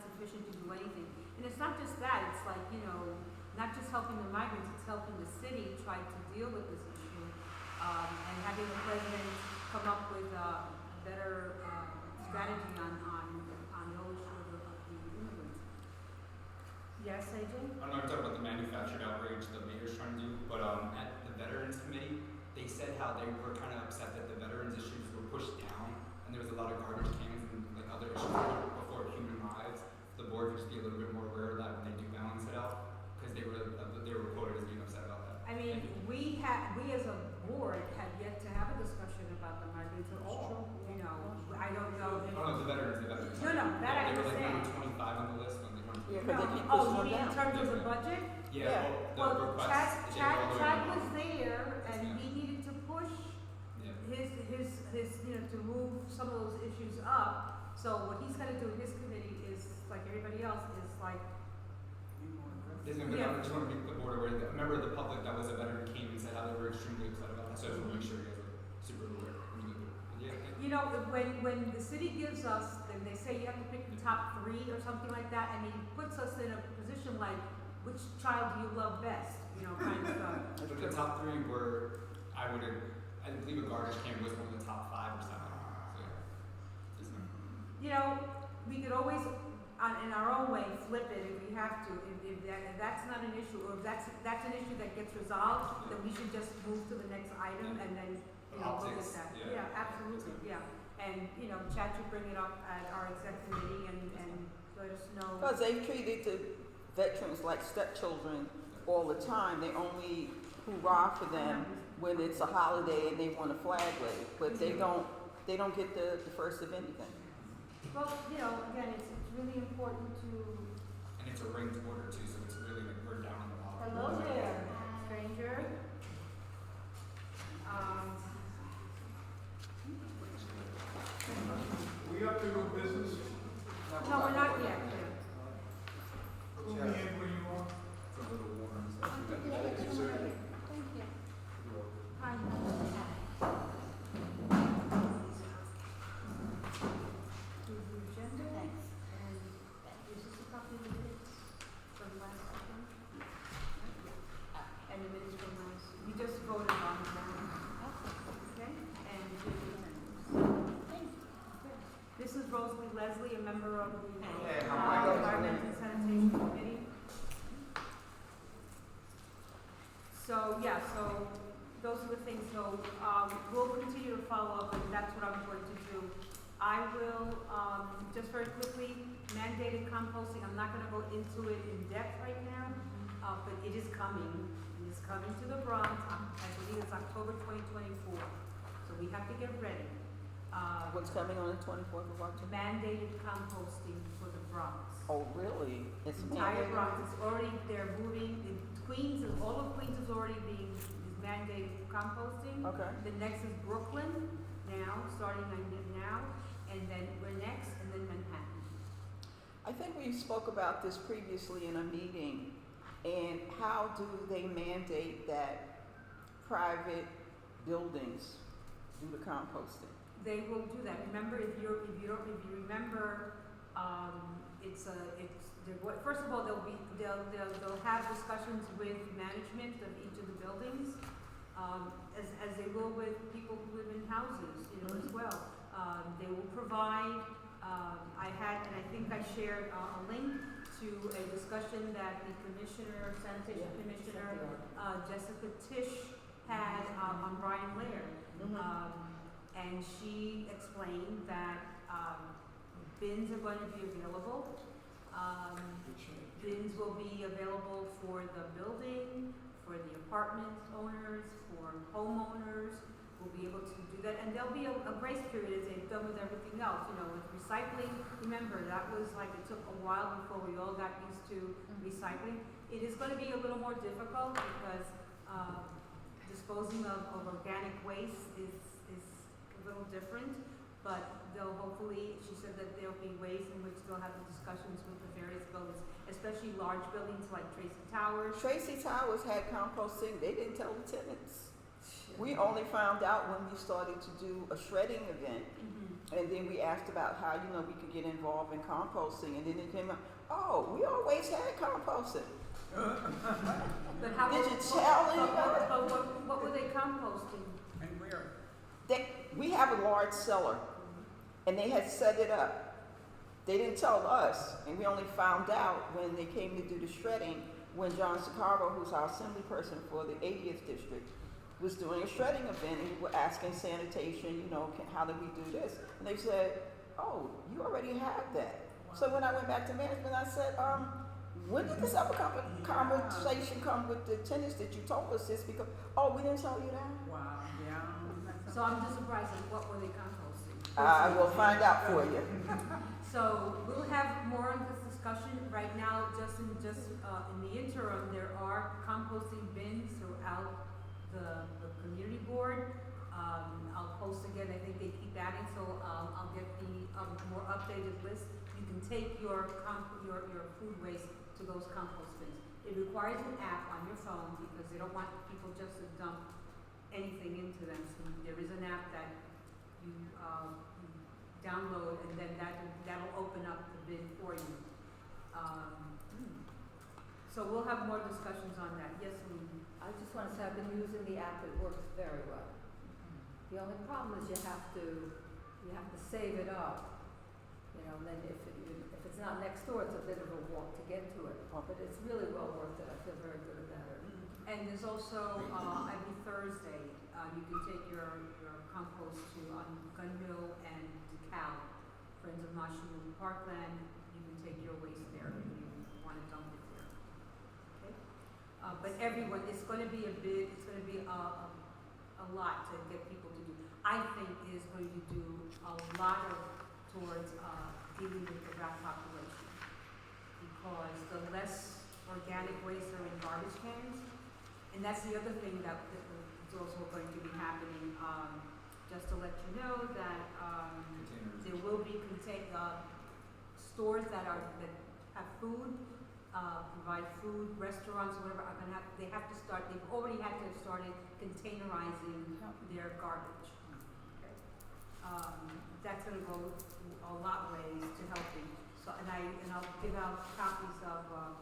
sufficient to do anything. And it's not just that, it's like, you know, not just helping the migrants, it's helping the city try to deal with this issue. And having the president come up with a better strategy on the whole issue of the immigrants. Yes, AJ? I'm not talking about the manufactured outrage the mayor's trying to do, but at the Veterans Committee, they said how they were kind of upset that the veterans issues were pushed down, and there was a lot of garbage cans and like other issues before human lives. The board could just be a little bit more aware of that when they do balance it out, because they were quoted as being upset about that. I mean, we as a board have yet to have a discussion about the migrants at all. You know, I don't know. Oh no, the veterans. No, that I they were like understand. number 25 on the list when they went to Yeah, but they keep Oh, pushing you them mean in down. terms of the budget? Yeah, Well, the request. Chad was there, and Yeah. he needed to push Yeah. his, you know, to move some of those issues up. So what he's gonna do in his committee is, like everybody else, is like, I just want to make the board aware that a member of the public that was a veteran came and said how they were extremely upset about that. So I just want to make sure you guys are super aware. you know, when the city gives us, then they say you have to pick the top 3 or something like that, and he puts us in a position like, which child do you love best? You know, kind of stuff. But the top 3 were, I believe a garbage can was one of the top 5 or something. So yeah. Just know. You know, we could always, in our own way, flip it if we have to. If that's not an issue, or if that's an issue that gets resolved, then we should just move to the next item and then, you know, look at that. Yeah. Yeah, absolutely, yeah. And, you know, Chad should bring it up at our exec committee and let us know. Because they've treated the veterans like stepchildren all the time. They only hoorah for them when it's a holiday and they want a flag wave, but they don't get the first of anything. Well, you know, again, it's really important to. And it's a ringed order too, so it's really like we're down in the bottom. Hello there, stranger. We up to new business? No, we're not yet, yeah. Who me in where you are? It's a little warm, so. Thank you. Hi. Here's the agenda, Thanks. and is this a copy of the minutes from last time? And the minutes from last, we just voted on them, okay? And here's the minutes. This is Rosalie Leslie, a member of the Environment and Sanitation Committee. So, yeah, so those are the things, so, we'll continue to follow up, and that's what I'm going to do. I will, just very quickly, mandated composting, I'm not gonna go into it in depth right now, but it is coming. It is coming to the Bronx, I believe it's October 2024, so we have to get ready. What's coming on the 24th of October? Mandated composting for the Bronx. Oh, really? It's Entire mandated? Bronx is already, they're moving, in Queens, all of Queens is already being, is mandated composting. Okay. The next is Brooklyn now, starting now, and then we're next, and then Manhattan. I think we spoke about this previously in a meeting, and how do they mandate that private buildings do the composting? They will do that. Remember, if you remember, first of all, they'll have discussions with management of each of the buildings, as they will with people who live in houses, as well. They will provide, and I think I shared a link to a discussion that the sanitation commissioner, Jessica Tisch had, on Brian Laird. And she explained that, bins are going to be available. Bins will be available for the building, for the apartment owners, for homeowners. We'll be able to do that, and there'll be a grace period as they've done with everything else. With recycling, remember, that was like, it took a while before we all got used to recycling. It is going to be a little more difficult because disposing of organic waste is a little different, but they'll hopefully, she said that there'll be ways in which they'll have the discussions with the various buildings, especially large buildings like Tracy Towers. Tracy Towers had composting, they didn't tell the tenants. We only found out when we started to do a shredding event, and then we asked about how, we could get involved in composting, and then it came out, oh, we always had composting. But how Did you tell anybody? What were they composting? And where? We have a large cellar, and they had set it up. They didn't tell us, and we only found out when they came to do the shredding, when John Sicaro, who's our assembly person for the 80th district, was doing a shredding event, and we were asking sanitation, how do we do this? And they said, oh, you already have that. So when I went back to management, I said, when did this other conversation come with the tenants that you told us this? Because, oh, we didn't tell you that? Wow, yeah. So I'm just surprised, what were they composting? I will find out for you. So we'll have more on this discussion. Right now, just in the interim, there are composting bins throughout the community board. I'll post again, I think they keep adding, so I'll get the more updated list. You can take your food waste to those compost bins. It requires an app on your phone because they don't want people just to dump anything into them. So there is an app that you download, and then that'll open up the bin for you. So we'll have more discussions on that. Yes, Lee? I just want to say I've been using the app, it works very well. The only problem is you have to save it up, and then if it's not next door, it's a bit of a walk to get to it, but it's really well worth it. I feel very good about it. And there's also, every Thursday, you can take your compost to Gun Hill and DeKalb, Friends of Marshall Parkland. You can take your waste there if you want to dump it there. Okay? But everyone, it's going to be a lot to get people to do. I think it is going to do a lot towards dealing with the rat population, because the less organic waste are in garbage cans, and that's the other thing that is also going to be happening. Just to let you know that there will be stores that have food, provide food, restaurants, whatever, they have to start, they've already had to have started containerizing their garbage. Okay. That's gonna go a lot ways to helping. So, and I'll give out copies of,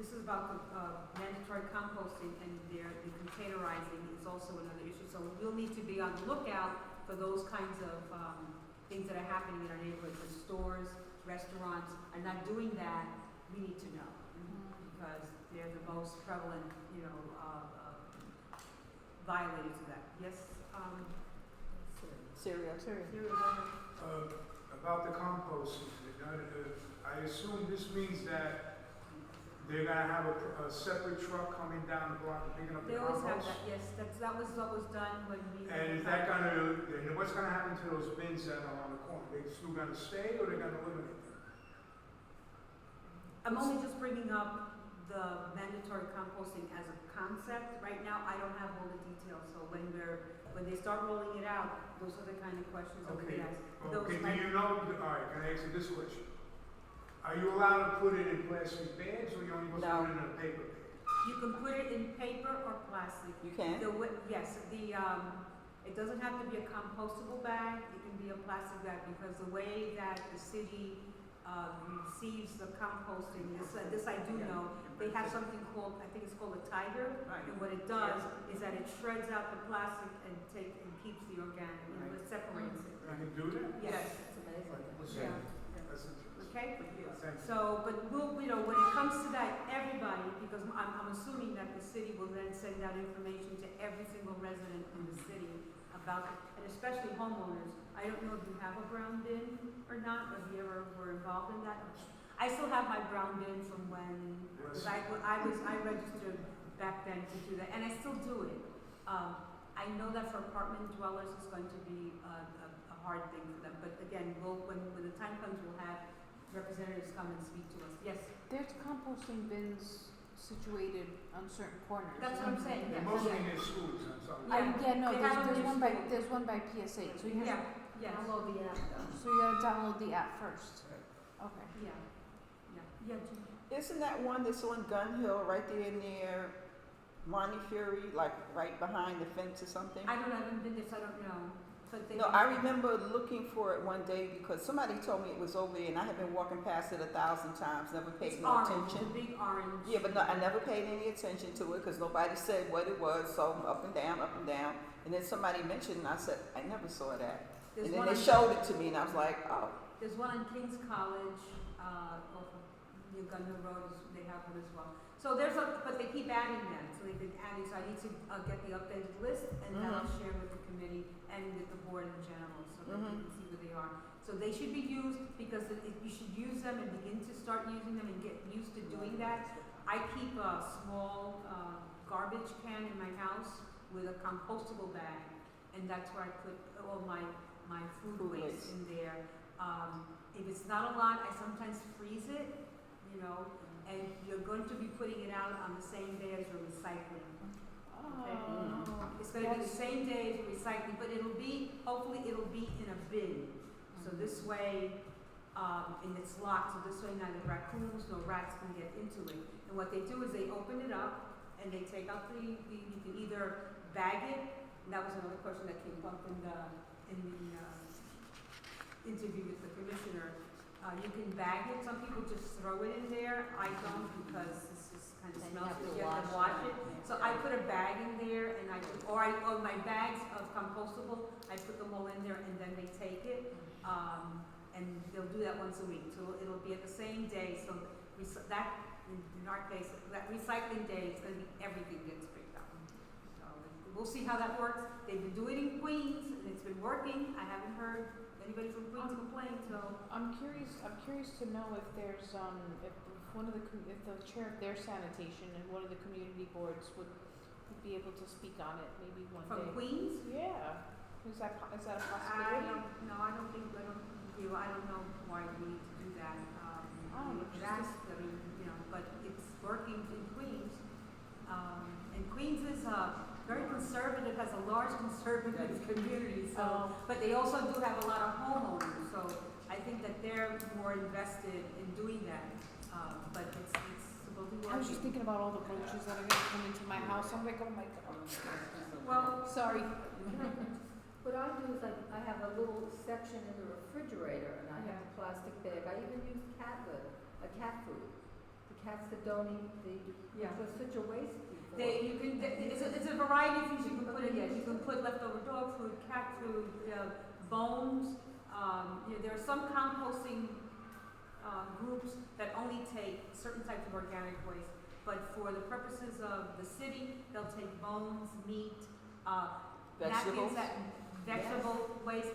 this is about the mandatory composting, and the containerizing is also another issue. So we'll need to be on the lookout for those kinds of things that are happening in our neighborhoods. The stores, restaurants are not doing that. We need to know because they're the most prevalent, violators of that. Yes, Syria. Syria, go ahead. About the composting, I assume this means that they're gonna have a separate truck coming down the block and picking up the They always have compost? that, yes, that was what was done when we. And is that and what's gonna happen to those bins that are on the corner? They still gonna stay or they're gonna eliminate them? I'm only just bringing up the mandatory composting as a concept. Right now, I don't have all the details, so when they start rolling it out, those are the kind of questions that we Okay. ask. Okay, do you know, alright, can I ask you this question? Are you allowed to put it in plastic bags or you only supposed to No. put it in a paper bag? You can put it in paper or plastic. You can? Yes, it doesn't have to be a compostable bag, it can be a plastic bag, because the way that the city receives the composting, this I do know, they have something called, I think it's called a tiger, Right. and what it does is that it shreds out the plastic and keeps the organic, it separates it. You can do that? Yes. It's amazing. Yeah. That's interesting. Okay? Thank you. So, but we'll, when it comes to that, everybody, because I'm assuming that the city will then send out information to every single resident in the city about it, and especially homeowners. I don't know if you have a brown bin or not, or if you ever were involved in that. I still have my brown bin from when, because I registered back then to do that, and I still do it. I know that for apartment dwellers, it's going to be a hard thing for them, but again, when the time comes, we'll have representatives come and speak to us. Yes? There's composting bins situated on certain corners. That's what I'm saying, yes. And mostly in their schools, I'm sorry. Yeah. They have them in There's one by PSA, so you have, Yes. Download the app though. so you gotta download the app first. Okay. Yeah. Jim. Isn't that one that's on Gun Hill right there near Ronnie Fury, like right behind the fence or something? I haven't been there, so I don't know. But they No, I remember looking for it one day because somebody told me it was over there, and I had been walking past it 1,000 times, never paid it's no orange, attention. the big orange. Yeah, but no, I never paid any attention to it because nobody said what it was, so up and down, and then somebody mentioned, and I said, I never saw that. There's And then one they on- showed it to me, and I was like, oh. There's one on King's College, off of New Gun Hill Road, they have one as well. So but they keep adding them, so they've been adding, so I need to get the updated list, and then I'll share with the committee and with the board in general, so that they can see where they are. So they should be used, because you should use them and begin to start using them and get used to doing that. I keep a small garbage can in my house with a compostable bag, and that's where I put all my food waste in there. If it's not a lot, I sometimes freeze it, and you're going to be putting it out on the same day as your recycling. Okay? It's going to be the same day as your recycling, but hopefully it'll be in a bin. So this way, and it's locked, so this way neither raccoons nor rats can get into it. And what they do is they open it up, and they take out you can either bag it, and that was another question that came up in the interview with the commissioner. You can bag it. Some people just throw it in there. I don't, because this just kind of Then you smells. have to You have to wash wash it. it. So I put a bag in there, and or my bags of compostable, I put them all in there, and then they take it. And they'll do that once a week. So it'll be at the same day. So that, in our case, that recycling day, it's going to be everything gets picked up. So we'll see how that works. They've been doing it in Queens, and it's been working. I haven't heard anybody from Queens complain. So I'm curious to know if there's if the chair of their sanitation and one of the community boards would be able to speak on it maybe one from day. Queens. Yeah. Is that a I possibility? don't know. I don't know why we need to do that. We could ask, but it's working in Queens. And Queens is very conservative, has a large conservative community. So, but they also do have a lot of homeowners. So I think that they're more invested in doing that, but it's supposed to be I was just working. thinking about all the roaches that are gonna come into my house. I'm like, oh my god. Well, Sorry. What I do is I have a little section in the refrigerator and I have a plastic bag. I even use cat litter, cat food. The cats that don't eat Yeah. was such a waste before. It's a variety of things you can put in there. You can put leftover dog food, cat food, bones. There are some composting groups that only take certain types of organic waste, but for the purposes of the city, they'll take bones, meat, Vegetables? vegetable waste,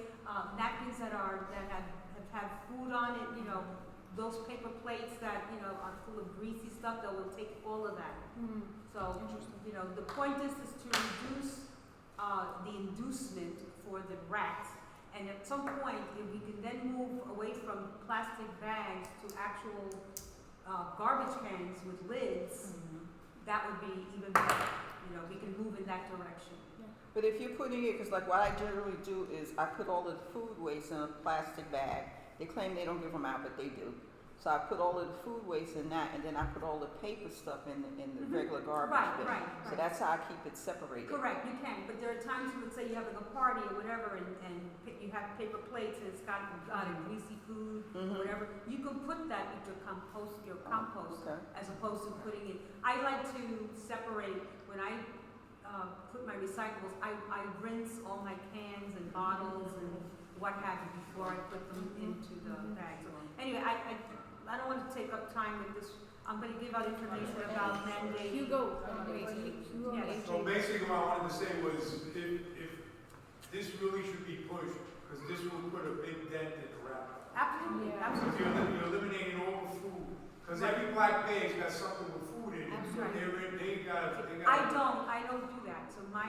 napkins that have had food on it, those paper plates that, are full of greasy stuff, they will take all of that. So, the point is to reduce the inducement for the rats. And at some point, if we can then move away from plastic bags to actual garbage cans with lids, that would be even better. We can move in that direction. But if you're putting it, because like what I generally do is I put all the food waste in a plastic bag. They claim they don't give them out, but they do. So I put all of the food waste in that, and then I put all the paper stuff in the regular garbage bin. Right. So that's how I keep it separated. Correct, you can, but there are times you would say you're having a party or whatever, and you have paper plates and it's got greasy food or whatever. You can put that with your compost, Okay. as opposed to putting it. I like to separate when I put my recyclables. I rinse all my cans and bottles and what have you before I put them into the bag. So anyway, I don't want to take up time with this. I'm going to give out information about mandating. Hugo, Yes. So basically what I wanted to say was, if this really should be pushed, because this will put a big dent in the wrap. Absolutely, Yeah. absolutely. You're eliminating all the food, because every black bag's got something with food in it. That's right. I I don't do that. So my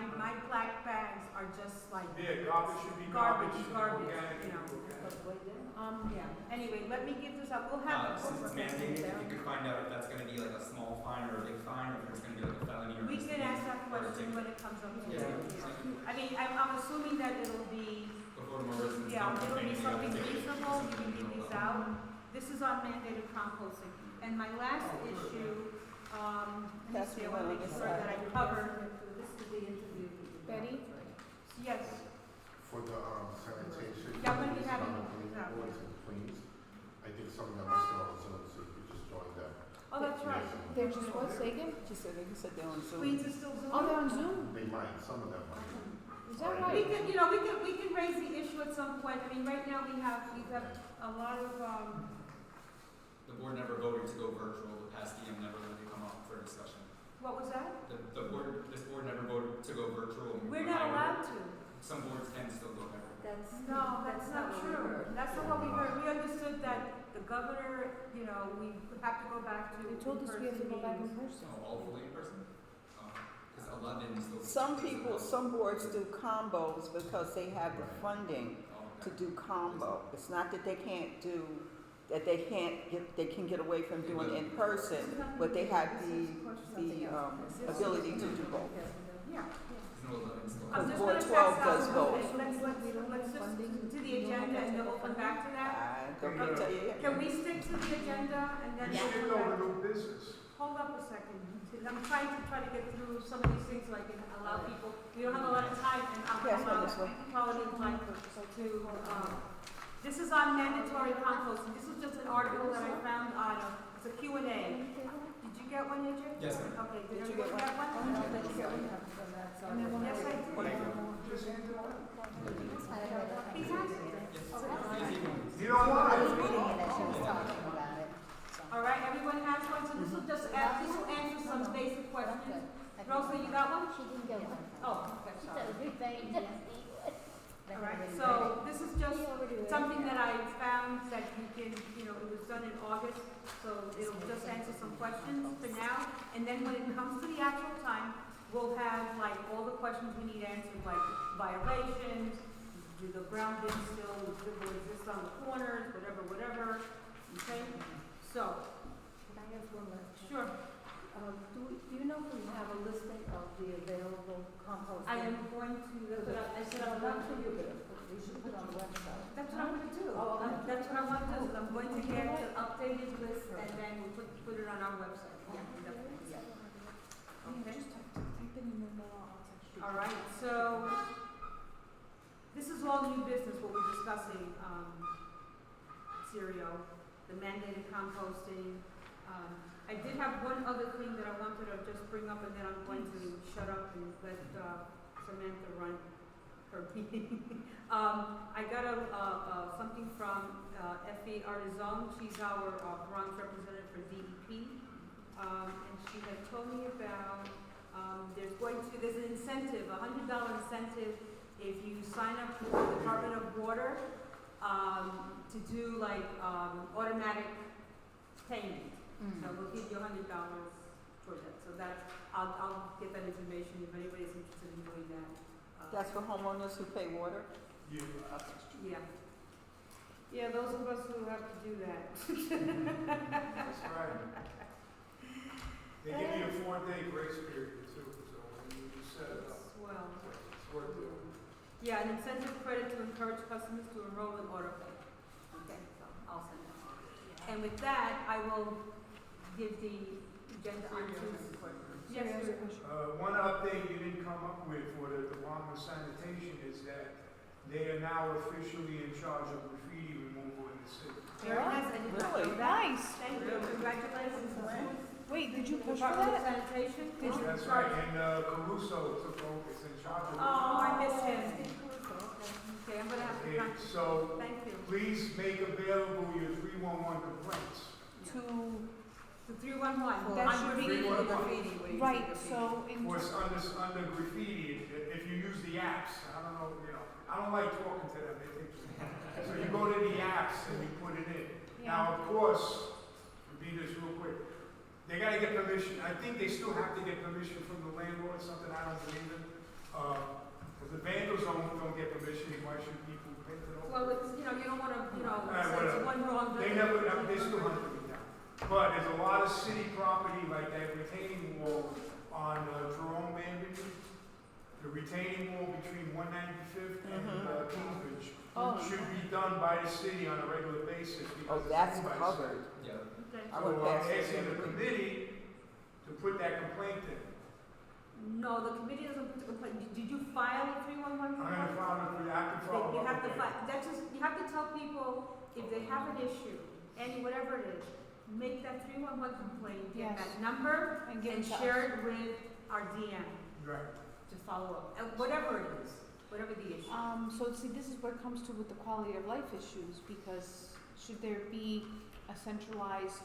black bags are just like Yeah, garbage should be Garbage, garbage. garbage, Organic, But organic. wait there. yeah. Anyway, let me give this up. We'll have Since it's mandated, if you could find out if that's gonna be like a small fine or a big fine, or if it's gonna be like a felony or. we can misdemeanor ask that or a question ticket. when it comes up to Yeah. I mean, I'm assuming that it'll be Before more residents. Yeah, don't it'll be complain, something they have to take it. reasonable, you can give these out. This is on mandated composting. And my last issue, let me see, I wanna make sure that I cover, This is the interview. Betty? yes, For the sanitation. Yeah, when we have it, committee yeah. boards and Queens, I think some of them are still on Zoom, so you could just join them. oh, that's right. They're just what, say again? He said they're on Zoom. Queens is still Oh, Zoom. they're on Zoom? They might, some of them might. Is that We right? can, we can raise the issue at some point. I mean, right now we have a lot of, The board never voted to go virtual, the past DM never really come up for discussion. what was that? This board never voted to go virtual. and we We're went not hybrid. allowed to. Some boards can still go hybrid. No, that's not what we true. heard. That's not what we heard. We understood that the governor, we have to go back to They told us we have to go back in in-person meetings. person. Oh, all fully in person? Because 11 still. Some boards do combos because they have the funding Oh, to okay. do combo. It's not that they can get away from doing in person, but they have the ability to do both. Yeah. There's no 11 still. I'm just Board gonna 12 pass does out- both. okay, Let's just do the agenda and then we'll come back to that. I don't need to tell you yet. Can we stick to the agenda and then You we'll skipped come over back? new business. Hold up a second. I'm trying to get through some of these things so I can allow people, we don't have a lot of time and Yes, I'll this way. quality of life to, this is on mandatory composting. This is just an article that I found on, it's a Q&A. Did you get one, AJ? Yes, ma'am. Okay, did Did you everyone get get one? No, that's good. From that side. Yes, I did. Just hand it over. He's asking. You don't want it. All right, everyone has one, so this will just ask, this will answer some basic questions. Rosa, you got one? She didn't get one. Oh, okay, She sorry. said everything. All right, so this is just something that I found that you can, it was done in August, so it'll just answer some questions for now. And then when it comes to the actual time, we'll have like all the questions we need answered, like violations, do the brown bins still exist on the corners, whatever, okay? So, Can I ask one last? sure, Do you know if we have a listing of the available compost? I am going to, that's what I said, I'm Not going for to. you, but you should put it on the website. That's what I'm gonna do. Oh, okay. That's what I want to do, is I'm going to get the updated list and then we'll put it on our website. Yeah, definitely, yeah. Okay. Just type in and then I'll text you. All right, so this is all new business, what we're discussing, Sirio, the mandated composting. I did have one other thing that I wanted to just bring up, and then I'm going to shut up and let Samantha run her meeting. I got something from Effie Artizon. She's our Bronx representative for DEP, and she had told me about there's an incentive, $100 incentive if you sign up with the Department of Water to do like automatic payment. So we'll give you $100 towards that. So that I'll get that information if anybody's interested in doing that. That's for homeowners who pay water? Yeah. Yeah. Yeah, those of us who have to do that. That's right. They give you a 4-day grace period too, so when you set it up, Well, it's worth it. yeah, an incentive credit to encourage customers to enroll in autopay. Okay, so I'll send that on. And with that, I will give the agenda on to. Yes, sir. One update you didn't come up with for the Department of Sanitation is that they are now officially in charge of graffiti removal in the city. Very nice, I did not know Really? that. Nice. Thank you, congratulations. Wait, did you push for Department of that? Sanitation? Did you- That's right, and Caruso took over, is in charge of it. Oh, I miss him. Okay, I'm gonna have to Okay, contact, so thank you. please make available your 311 complaints. The 311, That on should be- graffiti. Right, so in. Of course, under graffiti, if you use the apps, I don't know, I don't like talking to them, they think. So you go to the apps and you put it in. Now, of course, to be this real quick, they gotta get permission, I think they still have to get permission from the landlord, something I don't believe in. Because the vandals don't get permission, why should people paint it over? Well, it's, you don't wanna, say whatever. it's one wrong. They still hunt me down. But there's a lot of city property, like that retaining wall on Jerome Avenue, the retaining wall between 195th and Kingsbridge should be done by the city on a regular basis. Oh, because it's that's owned by the covered. Yeah. Okay. I So would I'm pass it asking the every week. committee to put that complaint in. No, the committee doesn't complain. Did you file a 311 I'm gonna file it, I have to follow You up have to with that. that's just, you have to tell people if they have an issue, whatever it is, make that 311 complaint, get Yes. that number, And give and it to share us. it with our DM Right. to follow up, whatever it is, whatever the issue. So see, this is where it comes to with the quality of life issues, because should there be a centralized,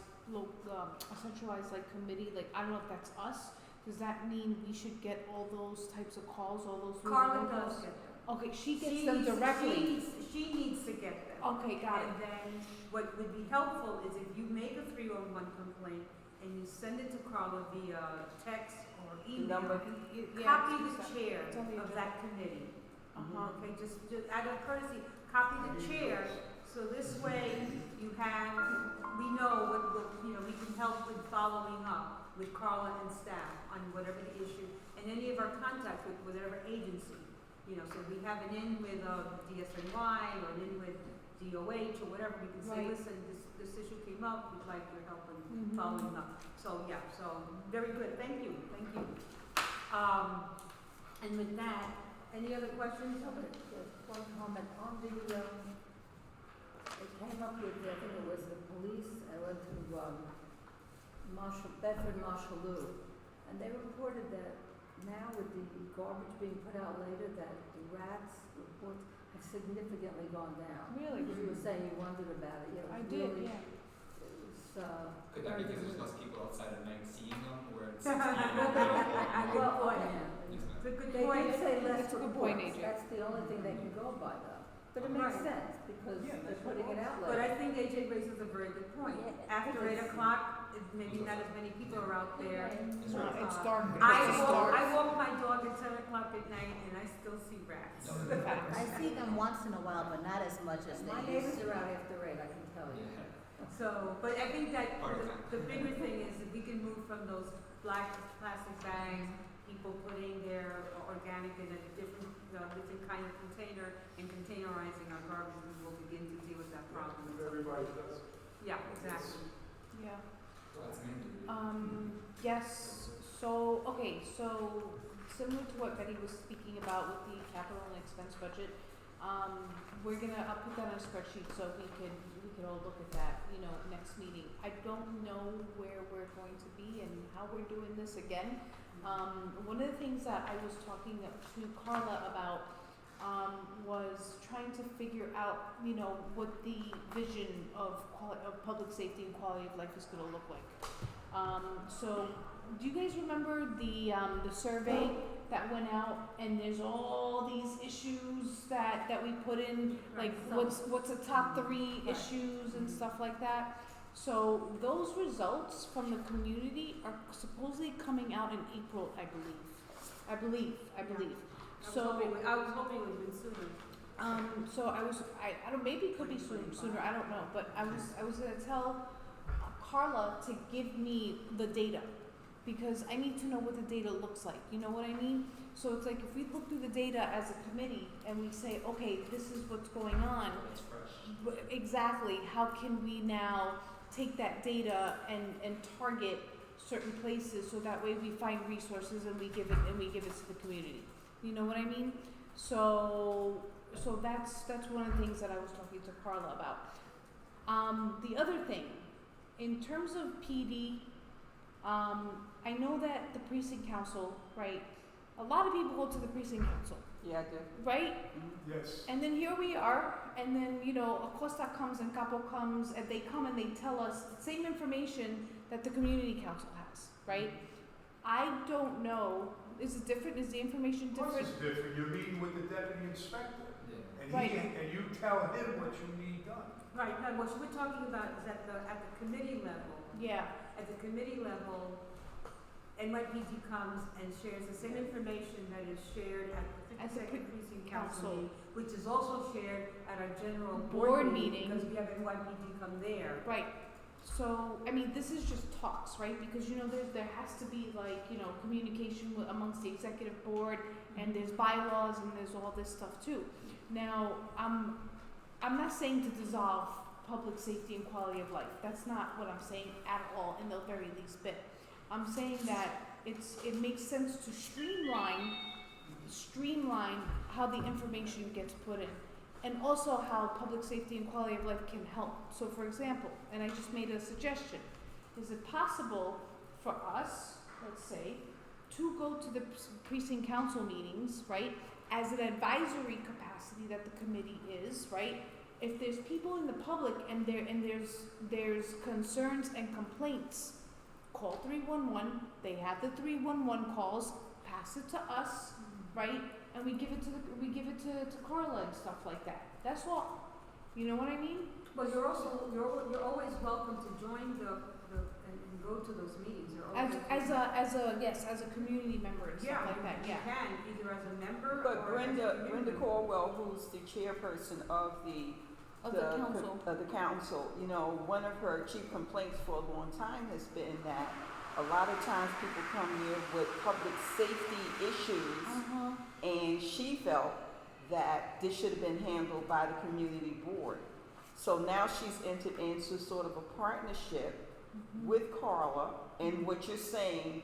like committee, like, I don't know if that's us, does that mean we should get all those types of calls, all those? Carla little does numbers? get them. Okay, she gets them directly. She needs to get them. Okay, got it. And then what would be helpful is if you make a 311 complaint and you send it to Carla via text or email, Number. copy the chair It's on the of agenda. that committee. Uh-huh. Okay, just out of courtesy, copy the chair, so this way we know what, we can help with following up with Carla and staff on whatever the issue, and any of our contacts with whatever agency, so we have an in with DSNY or an in with DOH or whatever, we can say, Right. listen, this issue came up, we'd like your help in Mhm. following up. So, very good, thank you. And with that, any other questions? Just one comment on the, it came up with, I think it was the police, I went to, Bedford Marshalloo, and they reported that now with the garbage being put out later, that the rats reports have significantly gone down. Really? You were saying you wondered about it, I it was did, really, yeah. it was, Could that be because there's less people outside at night seeing them, where it's? Good well, point. yeah. It's a good They point. did say less That's a good point, reports, AJ. that's the only thing they can go by though. But it makes Right. sense, because they're putting it out But later. I think AJ raises a very good point. Yeah, After because- 8 o'clock, maybe not as many people are out there. It's No, right. it's dark. I walk my dog at 10 o'clock at night and I still see rats. I see them once in a while, but not as much as My they used neighbors to. are out after 8, I can tell you. Yeah. So, but I think that Party time. the bigger thing is if we can move from those black plastic bags, people putting their organic in a different the different kind of container and containerizing our garbage, we will begin to deal with that problem. If everybody does. Yeah, exactly. Yeah. That's me. Yes, so, okay, so similar to what Betty was speaking about with the capital and expense budget, I'll put that on a spreadsheet so we can all look at that, next meeting. I don't know where we're going to be and how we're doing this again. One of the things that I was talking to Carla about, was trying to figure out, what the vision of public safety and quality of life is gonna look like. So, do you guys remember the survey that went out, and there's all these issues that we put in, like what's the top 3 issues and stuff like that? So those results from the community are supposedly coming out in April, I believe. I was hoping it would have been sooner. So I don't, maybe it could be sooner, I don't know, but I was gonna tell Carla to give me the data, because I need to know what the data looks like, you know what I mean? So it's like, if we look through the data as a committee and we say, okay, this is what's going on, It's fresh. exactly, how can we now take that data and target certain places so that way we find resources and we give it to the community. You know what I mean? So that's one of the things that I was talking to Carla about. The other thing, in terms of PD, I know that the precinct council, right? A lot of people go to the precinct council, Yeah, I do. right? Yes. And then here we are, and then, Acosta comes and Capo comes, and they come and they tell us the same information that the community council has, right? I don't know, is it different? Is the information Of course different? it's different. You're meeting with the deputy inspector, Yeah. and Right. and you tell him what you need done. Right, now what we're talking about is at the committee level. Yeah, At the committee level, NYPD comes and shares the same information that is shared at the At the 52nd Precinct Council council. meeting, which is also shared at our general Board board meeting. meeting, because we have NYPD come there. right. So, I mean, this is just talks, right? Because, there has to be communication amongst the executive board, and there's bylaws, and there's all this stuff too. Now, I'm not saying to dissolve public safety and quality of life. That's not what I'm saying at all, in the very least bit. I'm saying that it makes sense to streamline how the information gets put in, and also how public safety and quality of life can help. So, for example, and I just made a suggestion, is it possible for us, let's say, to go to the precinct council meetings, right, as an advisory capacity that the committee is, right? If there's people in the public and there's concerns and complaints, call 311. They have the 311 calls. Pass it to us, right? And we give it to Carla and stuff like that. That's all. You know what I mean? Well, you're always welcome to join and go to those meetings. You're always As a community member and stuff like that. Yeah. You can, either as a member But or as a Brenda community member. Caldwell, who's the chairperson of the council, one of her chief complaints for a long time has been that a lot of times people come here with public safety issues, and she felt that this should have been handled by the community board. So now she's entered into sort of a partnership with Carla, and what you're saying,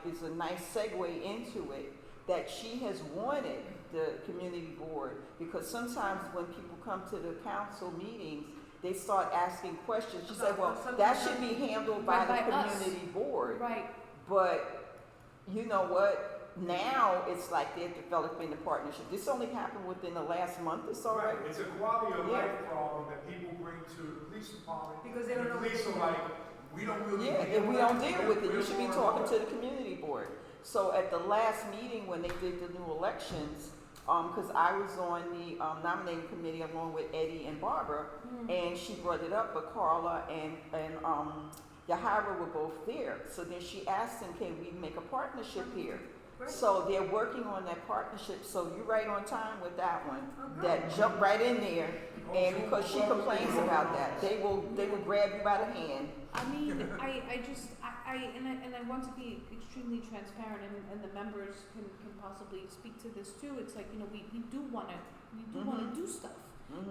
is a nice segue into it, that she has wanted the community board, because sometimes when people come to the council meetings, they start asking questions. She said, well, that should be handled by the community board. Right. But you know what? Now it's like they're developing the partnership. This only happened within the last month or so, right? It's a quality of life problem that people bring to the police department. Because they don't The know. police are like, we don't really. Yeah, if we don't deal with it, you should be talking to the community board. So at the last meeting when they did the new elections, because I was on the nominating committee along with Eddie and Barbara, and she brought it up, but Carla and Yahira were both there. So then she asked them, can we make a partnership here? Right. So they're working on that partnership, so you're right on time with that one. That jumped right in there, and because she complains about that, they will grab you by the hand. I mean, I want to be extremely transparent, and the members can possibly speak to this too. It's like, you know, we do wanna do stuff.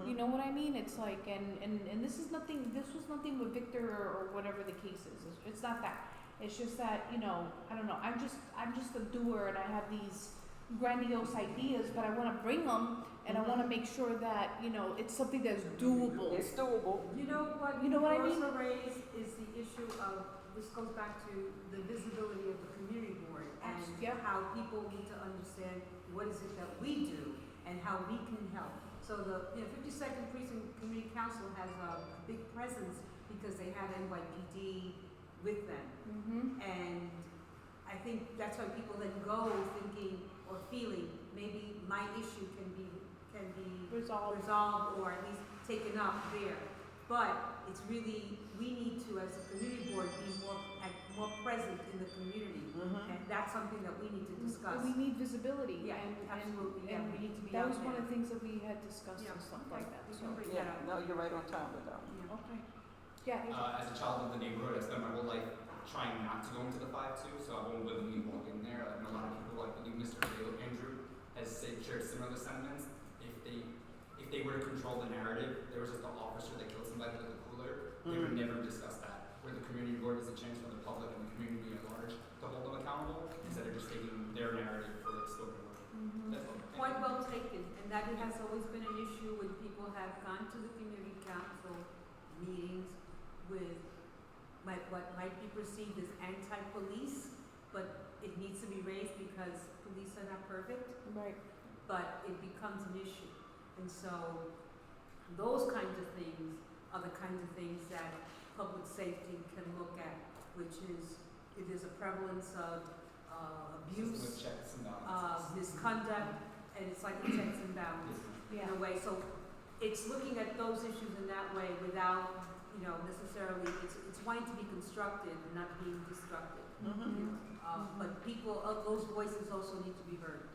You know what I mean? It's like, and this was nothing with Victor or whatever the case is. It's not that. It's just that, you know, I don't know. I'm just a doer, and I have these grandiose ideas, but I want to bring them, and I want to make sure that, you know, it's something that's doable. It's doable. You know what? You know what I mean? Also raised is the issue of, this goes back to the visibility of the community board and Yeah. how people need to understand what is it that we do and how we can help. So the 52nd Precinct Community Council has a big presence because they have NYPD with them. And I think that's why people then go thinking or feeling maybe my issue can be resolved or at least taken up there. But it's really, we need to, as a community board, be more present in the community. And that's something that we need to discuss. We need visibility. Yeah, absolutely. Yeah, we need to be that out was one there. of the things that we had discussed and stuff like that. We So, can bring Yeah, that up. no, you're right on time with that. Yeah. okay. Yeah. As a child of the neighborhood, I spent my whole life trying not to go into the 5-2, so I won't willingly walk in there. I know a lot of people, like Mr. Andrew, has shared similar sentiments. If they were to control the narrative, there was just an officer that killed somebody with a cooler, they would never discuss that. Where the community board is a chance for the public and the community at large to hold them accountable, instead of just taking their narrative for its spoken word. That's all. Point well taken, and that has always been an issue when people have gone to the community council meetings with what might be perceived as anti-police, but it needs to be raised because police are not perfect, Right. but it becomes an issue. And so those kinds of things are the kinds of things that public safety can look at, which is if there's a prevalence of abuse, With checks and balances. misconduct, and it's like a checks and balances in a way. So it's looking at those issues in that way without, necessarily, it's wanting to be constructive and not being destructive. But people, those voices also need to be heard.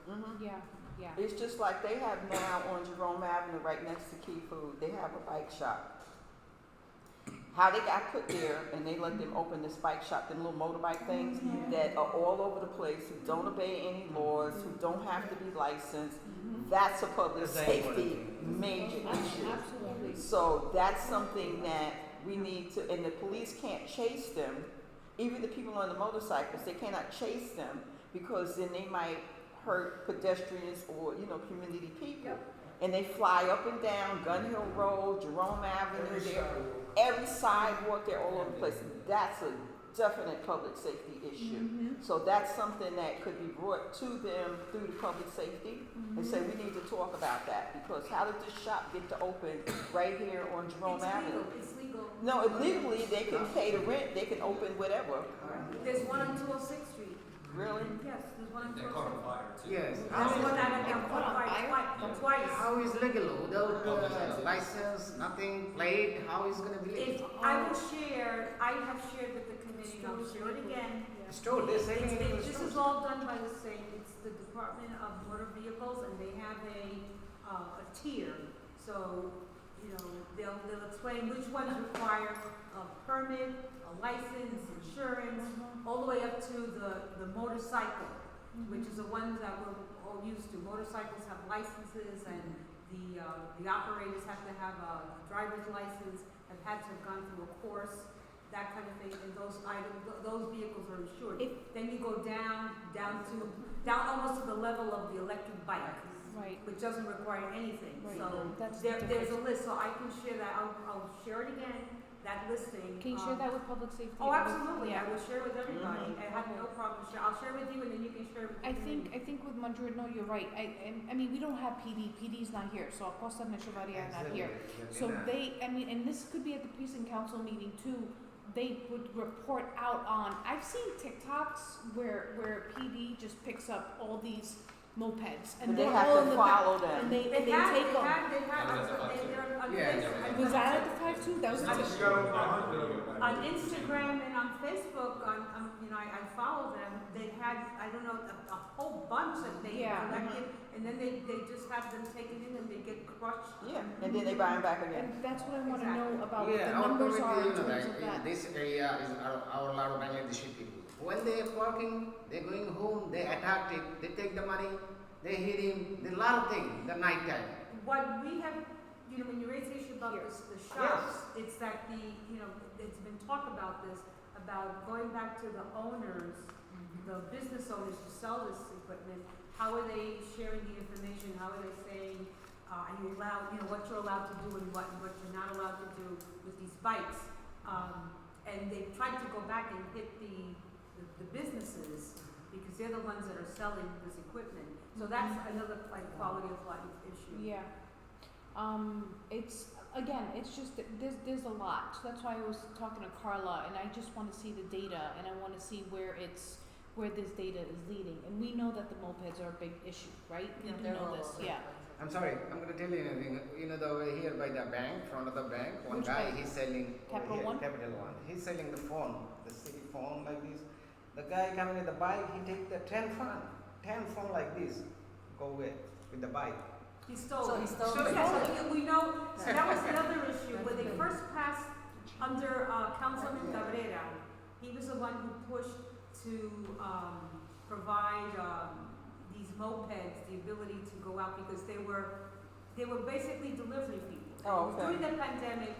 Yeah. It's just like they have now on Jerome Avenue, right next to Key Food, they have a bike shop. How they got put there, and they let them open this bike shop, them little motorbike things that are all over the place, who don't obey any laws, who don't have to be licensed. That's a public safety major issue. Absolutely. So that's something that we need to, and the police can't chase them. Even the people on the motorcycles, they cannot chase them because then they might hurt pedestrians or, community people. And they fly up and down Gun Hill Road, Jerome Avenue, every sidewalk, they're all over the place. That's a definite public safety issue. So that's something that could be brought to them through the public safety and say, we need to talk about that, because how did this shop get to open right here on Jerome Avenue? It's legal. No, legally, they can pay the rent, they can open whatever. There's one on 206th Street. Really? Yes, there's one on They 206th caught on Street. fire too. Yes. That's what I caught on fire twice. How is legal without license, nothing, plate? How is gonna be If legal? I will share, I have shared with the committee, and I'll share it again. Store, they're selling it in the This is all done by the same, it's the Department of Motor Vehicles, and they have a tier. So, they'll explain which ones require a permit, a license, insurance, all the way up to the motorcycle, which is the ones that we're all used to. Motorcycles have licenses, and the operators have to have a driver's license, have had to have gone through a course, that kind of thing, and those items, those vehicles are insured. Then you go down almost to the level of the electric bike, Right. which doesn't require anything. Right. So That's there's a different. list, so I can share that. I'll share it again, that listing. Can you share that with public safety? Oh, absolutely. Yeah. I will share with everybody. I have no problem sharing. I'll share with you, and then you can share with the I community. think with Madrid, no, you're right. I mean, we don't have PD. PD's not here, so Acosta and Echevarria are not here. So and this could be at the precinct council meeting too. They would report out on. I've seen TikToks where PD just picks up all these mopeds and They they're have all to in the follow back, them. and they They take them. have, That was at the 5-2. they're on Yeah. Facebook. Was that at the 5-2? That was It's just got over 100 of them. On Instagram and on Facebook, I follow them. They had, I don't know, a whole bunch that they Yeah. collected and then they just have them taken in and they get crushed. Yeah, and then they buy them back again. And that's what I wanna know about what Yeah, the our numbers community, are in you know, terms like, of that. this area is our lot of Bangladeshi people. When they are parking, they're going home, they attack it, they take the money, they hit him, there's a lot of things, the night time. What we have, you know, when you raise the issue about the shops, it's that it's been talk about this, about going back to the owners, the business owners who sell this equipment, how are they sharing the information, how are they saying, are you allowed, what you're allowed to do and what you're not allowed to do with these bikes. And they've tried to go back and hit the businesses because they're the ones that are selling this equipment. So that's another quality of life issue. Yeah. It's just that there's a lot. So that's why I was talking to Carla, and I just want to see the data, and I want to see where this data is leading. And we know that the mopeds are a big issue, right? We do know this. Yeah. I'm sorry, I'm going to tell you anything. You know, the way here by the bank, front of the bank, one Which guy, bank? he's selling Capital over here, One? Capital One. He's selling the phone, the city phone like this. The guy coming with the bike, he take the 10 phone like this, go away with the bike. He stole So it. he stole So, it. yeah, so we know, so that was the other issue, when they first passed under Councilman Cabrera, he was the one who pushed to provide these mopeds the ability to go out because they were basically delivery people. Oh, okay. During the pandemic,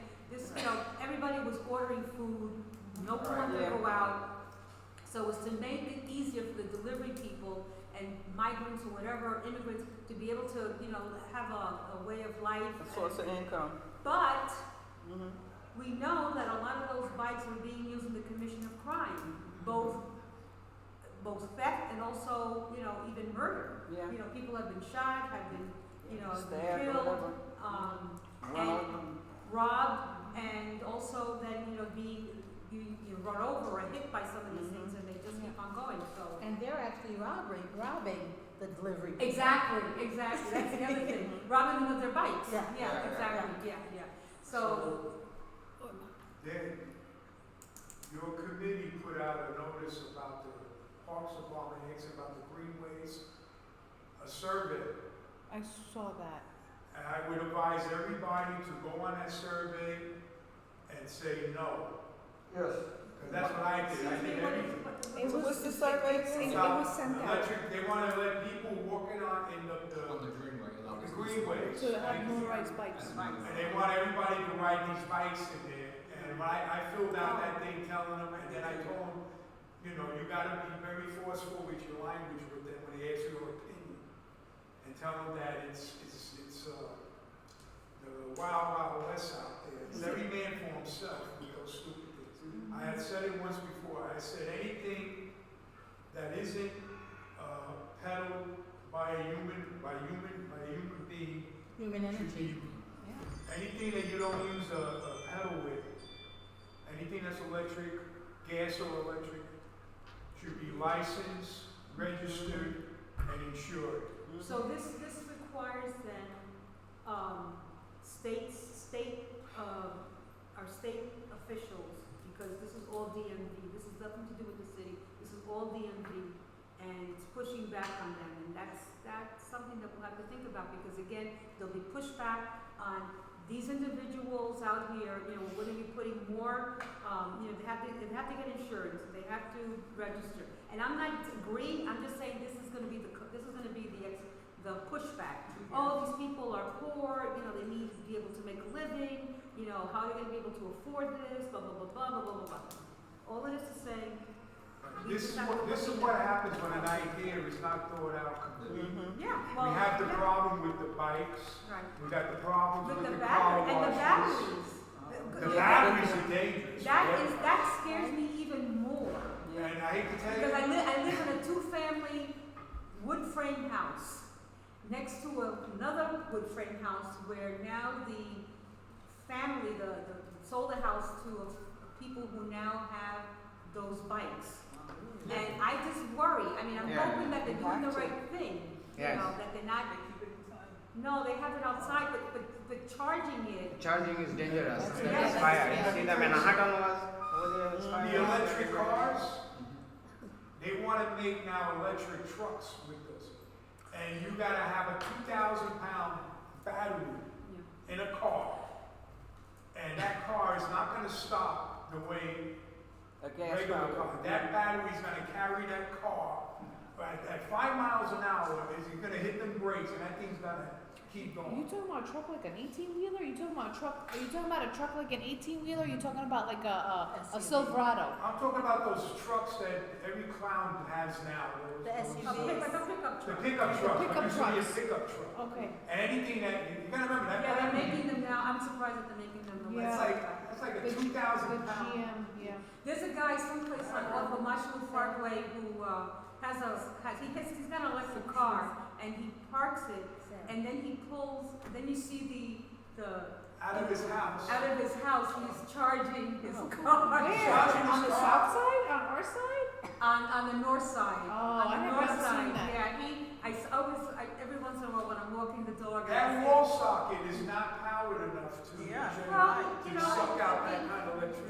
everybody was ordering food, no one wanted to go out. So it was to make it easier for the delivery people and migrants or whatever, immigrants, to be able to, have a way of life. A source of income. But we know that a lot of those bikes are being used in the commission of crime, both theft and also, even murder. Yeah. People have been shot, have been, Stabbed or killed, whatever. and robbed, and also then, being run over or hit by some of these things, and they just keep on going. So. And they're actually robbing the delivery people. Exactly. That's the other thing. Robbing them with their bikes. Yeah. Exactly. Yeah. So. Then, your committee put out a notice about the Parks Department, about the greenways, a survey. I saw that. And I would advise everybody to go on that survey and say no. Yes. Because that's what I did. I did everything. What's the survey again? It was sent out Electric, they want to let people walking on in On the greenway, allow the business. greenways. to have motorized bikes. And they want everybody to ride these bikes in there. And when I filled out that thing telling them, and then I told them, you gotta be very forceful with your language with them when they ask your opinion. And tell them that it's the wild west out there. It's every man for himself with those stupid things. I had said it once before. I said anything that isn't peddled by a human being Human should energy. be anything that you don't use a pedal with, anything that's electric, gas or electric, should be licensed, registered, and insured. So this requires then our state officials, because this is all DMV. This has nothing to do with the city. This is all DMV, and it's pushing back on them, and that's something that we'll have to think about, because again, there'll be pushback on these individuals out here. We're going to be putting more. They have to get insurance. They have to register. And I'm not agreeing. I'm just saying this is going to be the pushback. Oh, these people are poor. They need to be able to make a living. How are they going to be able to afford this? Blah blah blah blah blah blah blah. All it is to say. This is what happens when an idea is not thought out completely. Yeah. Well, We have the problem with the bikes. Right. We got the problems with With the the car battery and the washes. batteries. The batteries are dangerous. That scares me even more. And I hate to tell Because you, I live in a two-family wood frame house next to another wood frame house where now the family sold the house to people who now have those bikes. And I just worry. I mean, I'm hoping that they're doing the right thing. Yes. That they're not. No, they have it outside, but charging it. Charging is dangerous. Yes. There's fire. You see the Manhattan was over there. It's fire. the electric cars, they want to make now electric trucks with this. and you gotta have a 2,000-pound battery in a car, and that car is not gonna stop the way A gas regular powered. car. That battery's gonna carry that car at 5 miles an hour. Is it gonna hit them brakes, and that thing's gonna keep Are going. you talking about a truck like an 18-wheeler? Are you talking about a truck? Are you talking about a truck like an 18-wheeler? Are you talking about like a SUV. Silverado? I'm talking about those trucks that every clown has now. The those- SUVs. Like a pickup The truck. pickup truck. Pickup It used to be a trucks. pickup truck. Okay. And anything that, you gotta remember that. Yeah, they're battery, making them now, I'm surprised that they're making them. Yeah. It's like a The 2,000 pound. GM, yeah. There's a guy someplace like off of Marshall Parkway who, he's got an electric car, and he parks it, and then he pulls, then you see Out of his house. out of his house, he's charging his car. Where? Where? On the south side? On our side? On the north side. Oh, On the I north haven't side. seen that. Yeah, every once in a while when I'm walking the dog, That wall socket is not powered enough to Yeah. well, to you know, suck out that kind of electricity.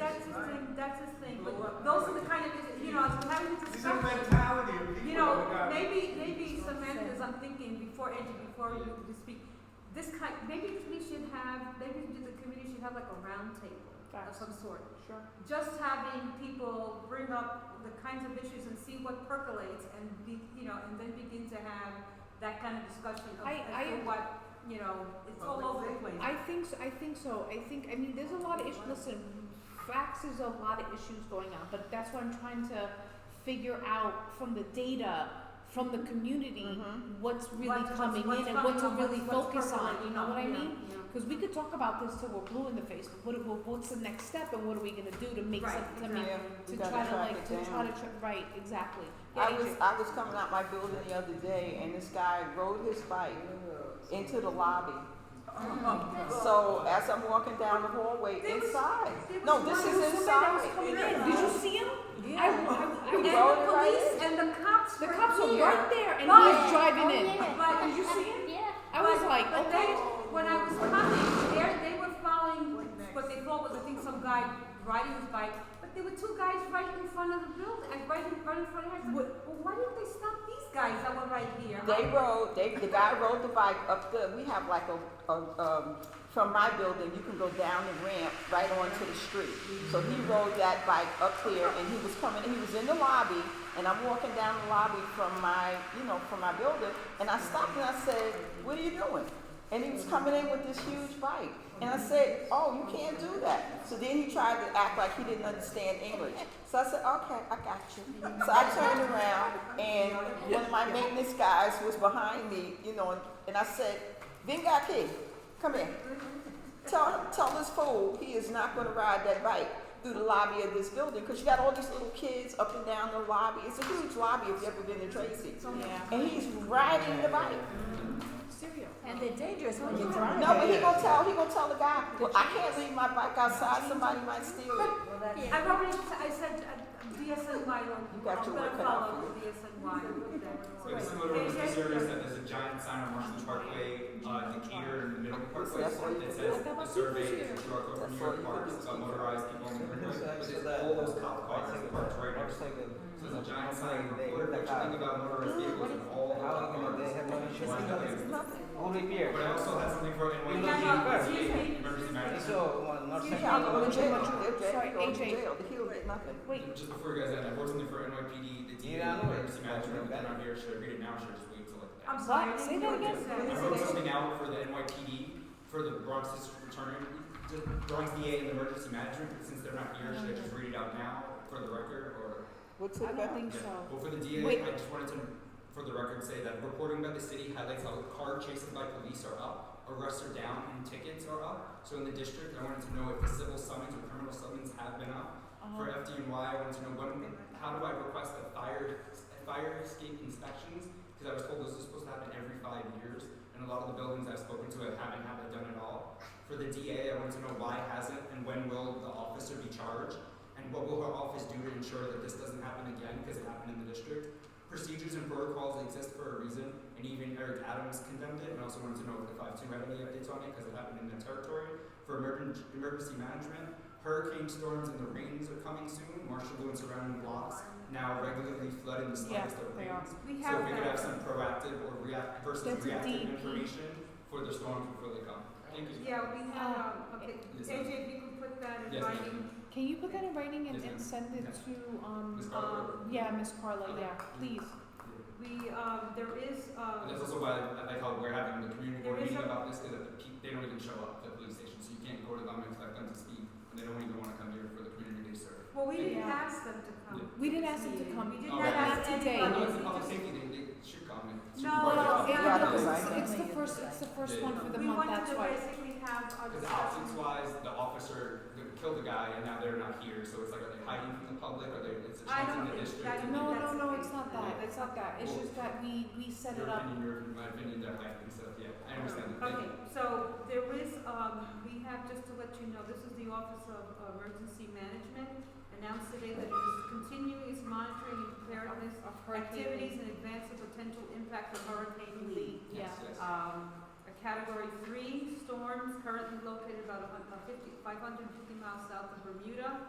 that's his thing, but those are the kind of, you know, I was having a It's a discussion. mentality of people You know, that got. maybe Samantha's, I'm thinking, before you speak, maybe we should have, maybe the committee should have like a round table of some sort. Sure. Just having people bring up the kinds of issues and see what percolates and and then begin to have that kind of discussion of as to what, it's all over the place. I think so. I mean, there's a lot of issues. Listen, facts, there's a lot of issues going on, but that's what I'm trying to figure out from the data, from the community, what's really coming in and what to really focus on. You know what I mean? Because we could talk about this till we're blue in the face, but what's the next step and what are we gonna do to make something, to try to right, exactly. Yeah, I was coming out my building the other day, and this guy rode his bike into the lobby. So as I'm walking down the hallway inside, no, this is inside. Did you see him? Yeah. He And rode the it right police in. and the cops The were cops were here. right there, and he But- was driving in. But- Did you see him? Yeah. I was like, But okay. when I was coming, they were following what they thought was, I think, some guy riding his bike. But there were two guys right in front of the building, and right in front of the house. Well, why didn't they stop these guys that were right here? The guy rode the bike up we have like from my building, you can go down the ramp right onto the street. So he rode that bike up there, and he was in the lobby, and I'm walking down the lobby from my building, and I stopped and I said, "What are you doing?" And he was coming in with this huge bike. And I said, "Oh, you can't do that." So then he tried to act like he didn't understand English. So I said, "Okay, I got you." So I turned around, and one of my maintenance guys was behind me, and I said, "Venga aquí, come here. Tell this fool he is not going to ride that bike through the lobby of this building, because you got all these little kids up and down the lobby. It's a huge lobby if you've ever been to Tracy. And he's riding the bike. And they're dangerous when you're driving. No, but he gonna tell the guy, "Well, I can't leave my bike outside. Somebody might steal it." I said DSNY. You got your work cut out for you. DSNY. It was similar to the service that there's a giant sign on Marshall Parkway, Decatur in the middle of Parkway That's all you that can do. says the survey is a QR code for New York parks, motorized people on the roadway. But there's all those cop cars that parked right next to it. So there's a giant sign, what you think about motorized vehicles and all the cop cars. But I also had something for NYPD, emergency management. Y'all go to jail. Sorry, Go to AJ. jail. He'll get nothing. Wait. Just before you guys end, I wrote something for NYPD, the DA, emergency management, but they're not here, should I read it now, or should I just wait till like that? I'm sorry. I Say didn't that hear what you again. said. I wrote something out for the NYPD, for the Bronx District Attorney, the Bronx DA and emergency management, but since they're not here, should I just read it out now for the record, or? What's I it don't about? think so. Well, for the DA, Wait. I just wanted to, for the record, say that reporting by the city highlights how car chases by police are up, arrests are down, and tickets are up. So in the district, I wanted to know if the civil summons or criminal summons have been up. For FDNY, I wanted to know how do I request a fire escape inspections? Because I was told this is supposed to happen every 5 years, and a lot of the buildings I've spoken to haven't had it done at all. For the DA, I wanted to know why hasn't and when will the officer be charged, and what will her office do to ensure that this doesn't happen again, because it happened in the district. Procedures and protocols exist for a reason, and even Eric Adams condemned it, and I also wanted to know if the 5-2 had any updates on it, because it happened in their territory. For emergency management, hurricane storms and the rains are coming soon. Marshallville and surrounding blocks now regularly flood in the slightest of they are. rains. We So have if we could have that. some proactive or versus That's a reactive DEP. information for the storms before they come. Thank you. Yeah, we have, okay, Yes, AJ, if you can put that in Yes, ma'am. writing. Can you put that in writing Yes, and ma'am. send it Yes. to, Ms. Carter? yeah, Miss Carla, yeah, please. We, there is, And that's also why I like how we're having the community board There is meeting a- about this, is that they don't even show up at the police station, so you can't go to them and expect them to speak, and they don't even wanna come here for the community they serve. well, we didn't Yeah. ask them to come. We didn't ask them to come. We did Oh, not right. ask Not today. anybody. No, it's We a public just- safety, they should come and. should No, be part of no, it. Yeah, It's right. it's the first Yeah, one yeah. for the We month, wanted that's to why. basically have a Because discussion. optics wise, the officer killed the guy and now they're not here, so it's like, are they hiding from the public, are they, it's a I chance don't in the think district? that- to- No, That's no, okay. it's not that, it's not that, it's just that we set Your it up. opinion, my opinion, they're hiding, so, yeah, I understand. Thank Okay, you. so there is, we have, just to let you know, this is the Office of Emergency Management, announced today that it is continuing its monitoring and preparedness Of hurricane activities in advance of potential impact of Hurricane Lee. Yeah. Yes, yes. A Category 3 storms currently located about 550 miles south of Bermuda.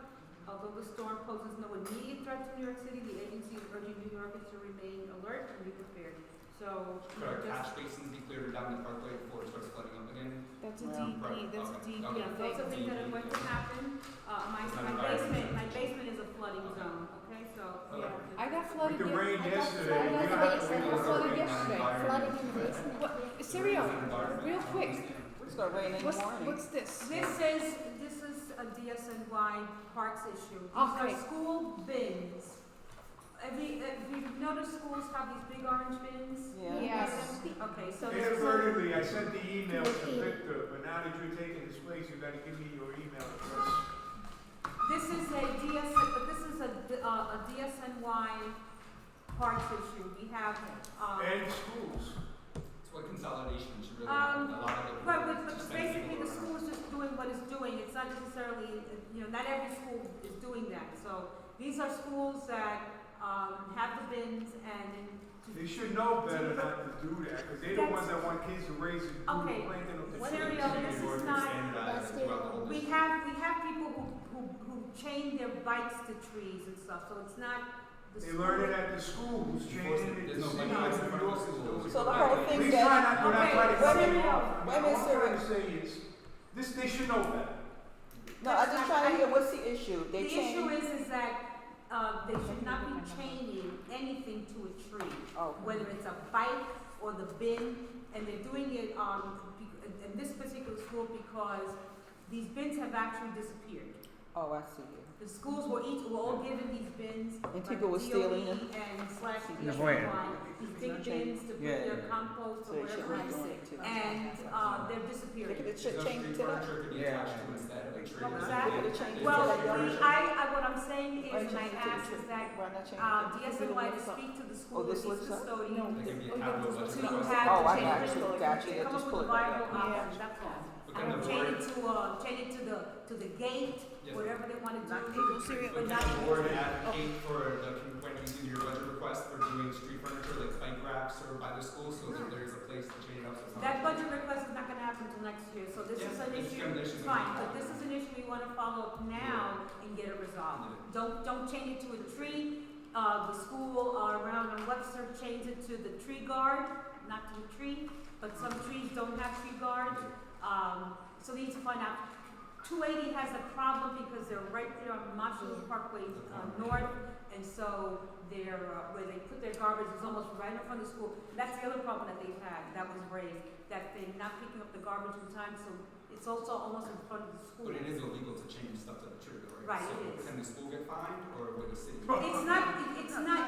Although the storm poses no immediate threat to New York City, the agency is urging New Yorkers to remain alert and be prepared. So, Could our just, catch basins be cleared down the parkway before it starts flooding up again? That's a Yeah. DEP, that's a Okay. DEP Okay. yeah, those are thing. things that are going to happen. It's not My environmental. basement is a flooding Okay. zone, okay, so. Yeah, I got flooded. With the rain I got yesterday, flooded we don't have to yesterday. wait I got for flooded hurricane. yesterday. Flooding in the basement. What, yeah. Serial, real quick, It's gonna rain in the morning. what's this? This is a DSNY parks issue. These Okay. are school bins. If you've noticed schools have these big orange bins? Yeah. Yes. Okay, so there's. Inadvertently, I sent the email to Victor, but now that you're taking his place, you gotta give me your email address. This is a DSNY parks issue. We have, And schools. It's what consolidation should really happen, a lot of it. Right, but just sending basically people the around. school is just doing what it's doing. It's not necessarily, not every school is doing that. So these are schools that have the bins and. They should know better not to do that, because they're the ones that want kids to raise and do Okay. the planting of the What trees. area? This is Ordinance not- standardized That's throughout the whole We district. have people who chain their bikes to trees and stuff, so it's not the They school. learn it at the schools, changing it There's to no city. money New in front of York is schools. doing it. So the whole thing We're that- not trying to Okay, cut it Cyril. off. Wait a What minute, I'm trying to say is, they should know better. No, I'm just trying to hear, what's the issue? The They issue changed. is that, they should not be chaining anything to a tree. Oh, Whether it's a bike or the bin, and they're doing it, in this particular school because these bins have actually disappeared. oh, I see it. The schools were all given these bins. And by people were DOE stealing them? And slash No, where? DSNY, these big bins to put Yeah, their yeah. compost So or it should whatever. be doing it too. And, they're They disappearing. could have There's no changed street it up. furniture could be Yeah. attached to instead of a tree. What was They that? could've changed it Well, to like what I'm saying is, Why and I change it to the asked is tree? that, Why not change it? DSNY to speak to the school, this these looks up? custodians, No. It could be a Oh, yeah, capital this budget to was- request. have Oh, I change got it, you, got you. Yeah, come just up pull with it a right viable up. Yeah. option, that's all. But then the Chain board, it to the gate, Yes. whatever they wanna Not do. people serious. but But can not- the board advocate for when you do your budget request for doing street furniture like bike racks or by the school, so that there's a place to chain it up? So it's not- That budget request is not gonna happen until next year, so this is Yeah, an it's issue, gonna- this is fine, gonna- but this is an issue we wanna follow up now and get it resolved. Don't change it to a tree. The school around on Webster changed it to the tree guard, not to the tree, but some trees don't have tree guard. So we need to find out. 280 has a problem because they're right there on Marshall Parkway North, and so they're, where they put their garbage is almost right in front of the school. That's the other problem that they've had, that was raised, that they're not picking up the garbage in time, so it's also almost in front of the school. But it is illegal to change stuff to the tree, though, right? Right, So it is. can the school get fined, or would the city? It's not,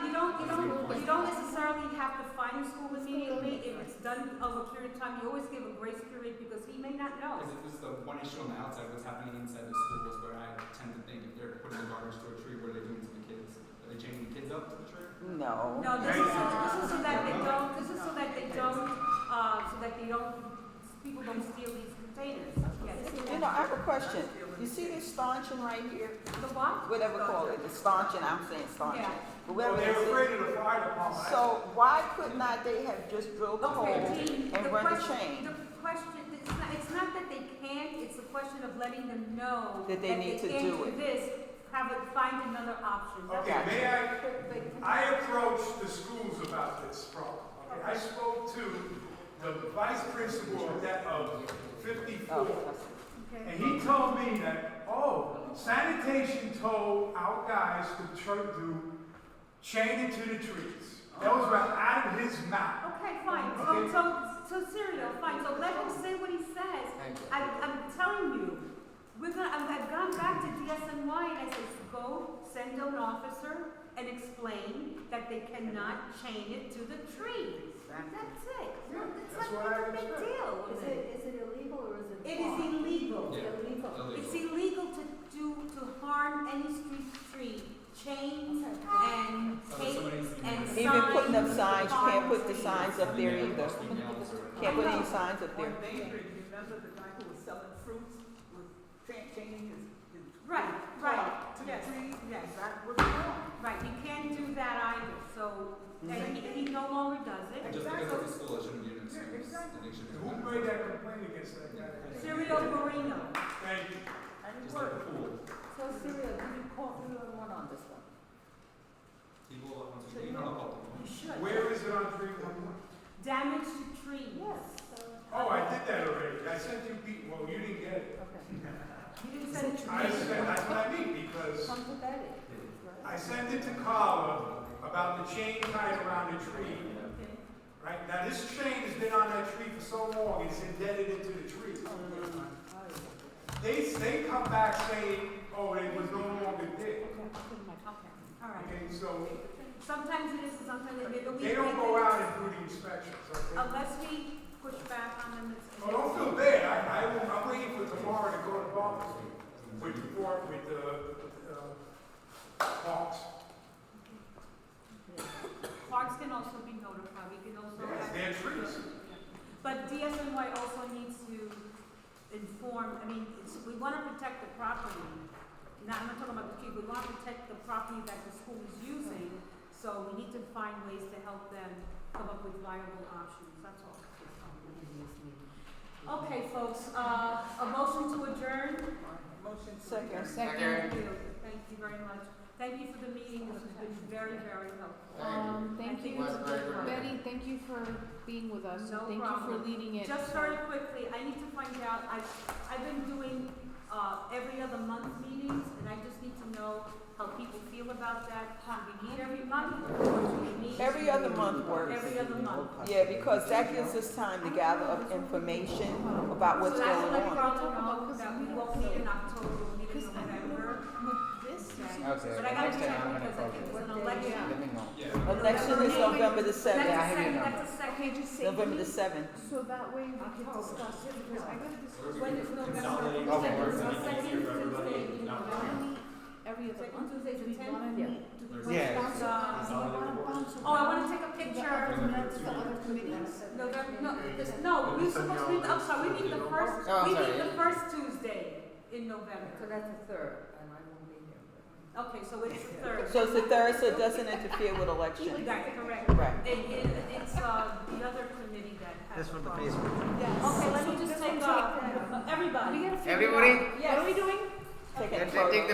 you don't necessarily have to fine the school immediately. If it's done over a period of time, you always give a grace period because he may not know. Because if this is the one issue on the outside, what's happening inside the schools, where I tend to think if they're putting the garbage to a tree, what are they doing to the kids? Are they chaining the kids up to the tree? No. No, this is so that they don't, people don't steal these containers. Yes. You know, I have a question. You see this stanchion right here? The what? Whatever call it, the stanchion, I'm saying stanchion. Yeah. But Well, whatever they're it is. afraid of the fire department. So why could not they have just drilled the hole Okay, Jean, and run the chain? The question, it's not that they can't, it's a question of letting them know That they need to can't do it. this, find another option. That's Okay, all. may I approached the schools about this problem. Okay, I spoke to the vice principal of that of 54. Okay. And he told me that, sanitation told our guys to chain it to the trees. That was right out of his mouth. Okay, fine. Okay. So Serial, fine. So let him say what he says. Thank you. I'm telling you, I've gone back to DSNY and I said, go send an officer and explain that they cannot chain it to the trees. That's it. Yeah, It's that's not what I a big expect. deal. Is it illegal or is it? It is illegal. Yeah. Illegal. It's illegal to harm any street tree. Chains Okay. and tape and signs. Even putting up signs, you can't put the trees. signs up there either. Can't put any signs up there. On Main Street, you remember the guy who was selling fruits, was chaining his Right. car to the Yes. tree? Yes. That was wrong. Right, you can't do that either, so, and he no longer does it. Just because it's a school, it shouldn't be an excuse. exactly. I think it should be Who a made that complaint against that guy? Serial Marino. Thank you. And it Just like worked. a pool. So Syria, did you call 311 on this one? People want to, you know, help them. You should. Where is it on 311? Damage to trees. Oh, I did that already. I sent you people, well, you didn't get it. Okay. You didn't send it to I me. sent, that's what I mean, because Come to Betty. I sent it to Carla about the chain tied around the tree. Okay. Right, now this chain has been on that tree for so long, it's embedded into the tree. They come back saying, it was no longer there. Okay, all right. Okay, so Sometimes it is, sometimes it isn't. they don't go out and do the inspections, okay? Unless we push back on them, it's. Oh, don't feel bad, I'm waiting for tomorrow to go to Boston with Hawks. Parks can also be notified, we can also. Yes, they're trees. But DSNY also needs to inform, we want to protect the property. Now, I'm not talking about the tree, we want to protect the property that the school is using, so we need to find ways to help them come up with viable options, that's all. Okay, folks, a motion to adjourn? Motion to Second. adjourn. Thank you very much. Thank you for the meeting, this has been very, very helpful. Thank I think you, it's a good one. Betty, thank you for being with us. No Thank you problem. for leading it. Just very quickly, I need to find out, I've been doing, every other month meetings, and I just need to know how people feel about that. Do we meet every month, or do we meet? Every other month works. Every other month. Yeah, because that gives us time to gather up information about what's So that's going what on. I know, that we won't meet in October, we'll meet in November. Okay, But I gotta next check time I'm because I gonna call think you. it's an election. Let me know. Yeah. Election is November the 7th. Yeah, I have your number. That's a second. Okay, just say. November the 7th. So that way we can discuss it, because I gotta discuss. When is November? Consolidate. Okay. Second Tuesday in Not November. Every other Second month. Tuesday Do to we 10? wanna Yeah. meet? Do we wanna Yeah. bounce around? Do we wanna bounce Oh, I around wanna take a to the picture. other committees, the other committees? November, no, we're supposed to meet, I'm sorry, we meet the first, Oh, I'm we sorry. meet the first Tuesday in November. So that's the third, and I won't be here. Okay, so it's the third. So it's the 3rd, so it doesn't interfere with election. That's correct. Right. It's, the other committee that has. This for the problem. Facebook. Yes. Okay, let me just take, everybody. Everybody? What are we doing? Take Let's a take photo. the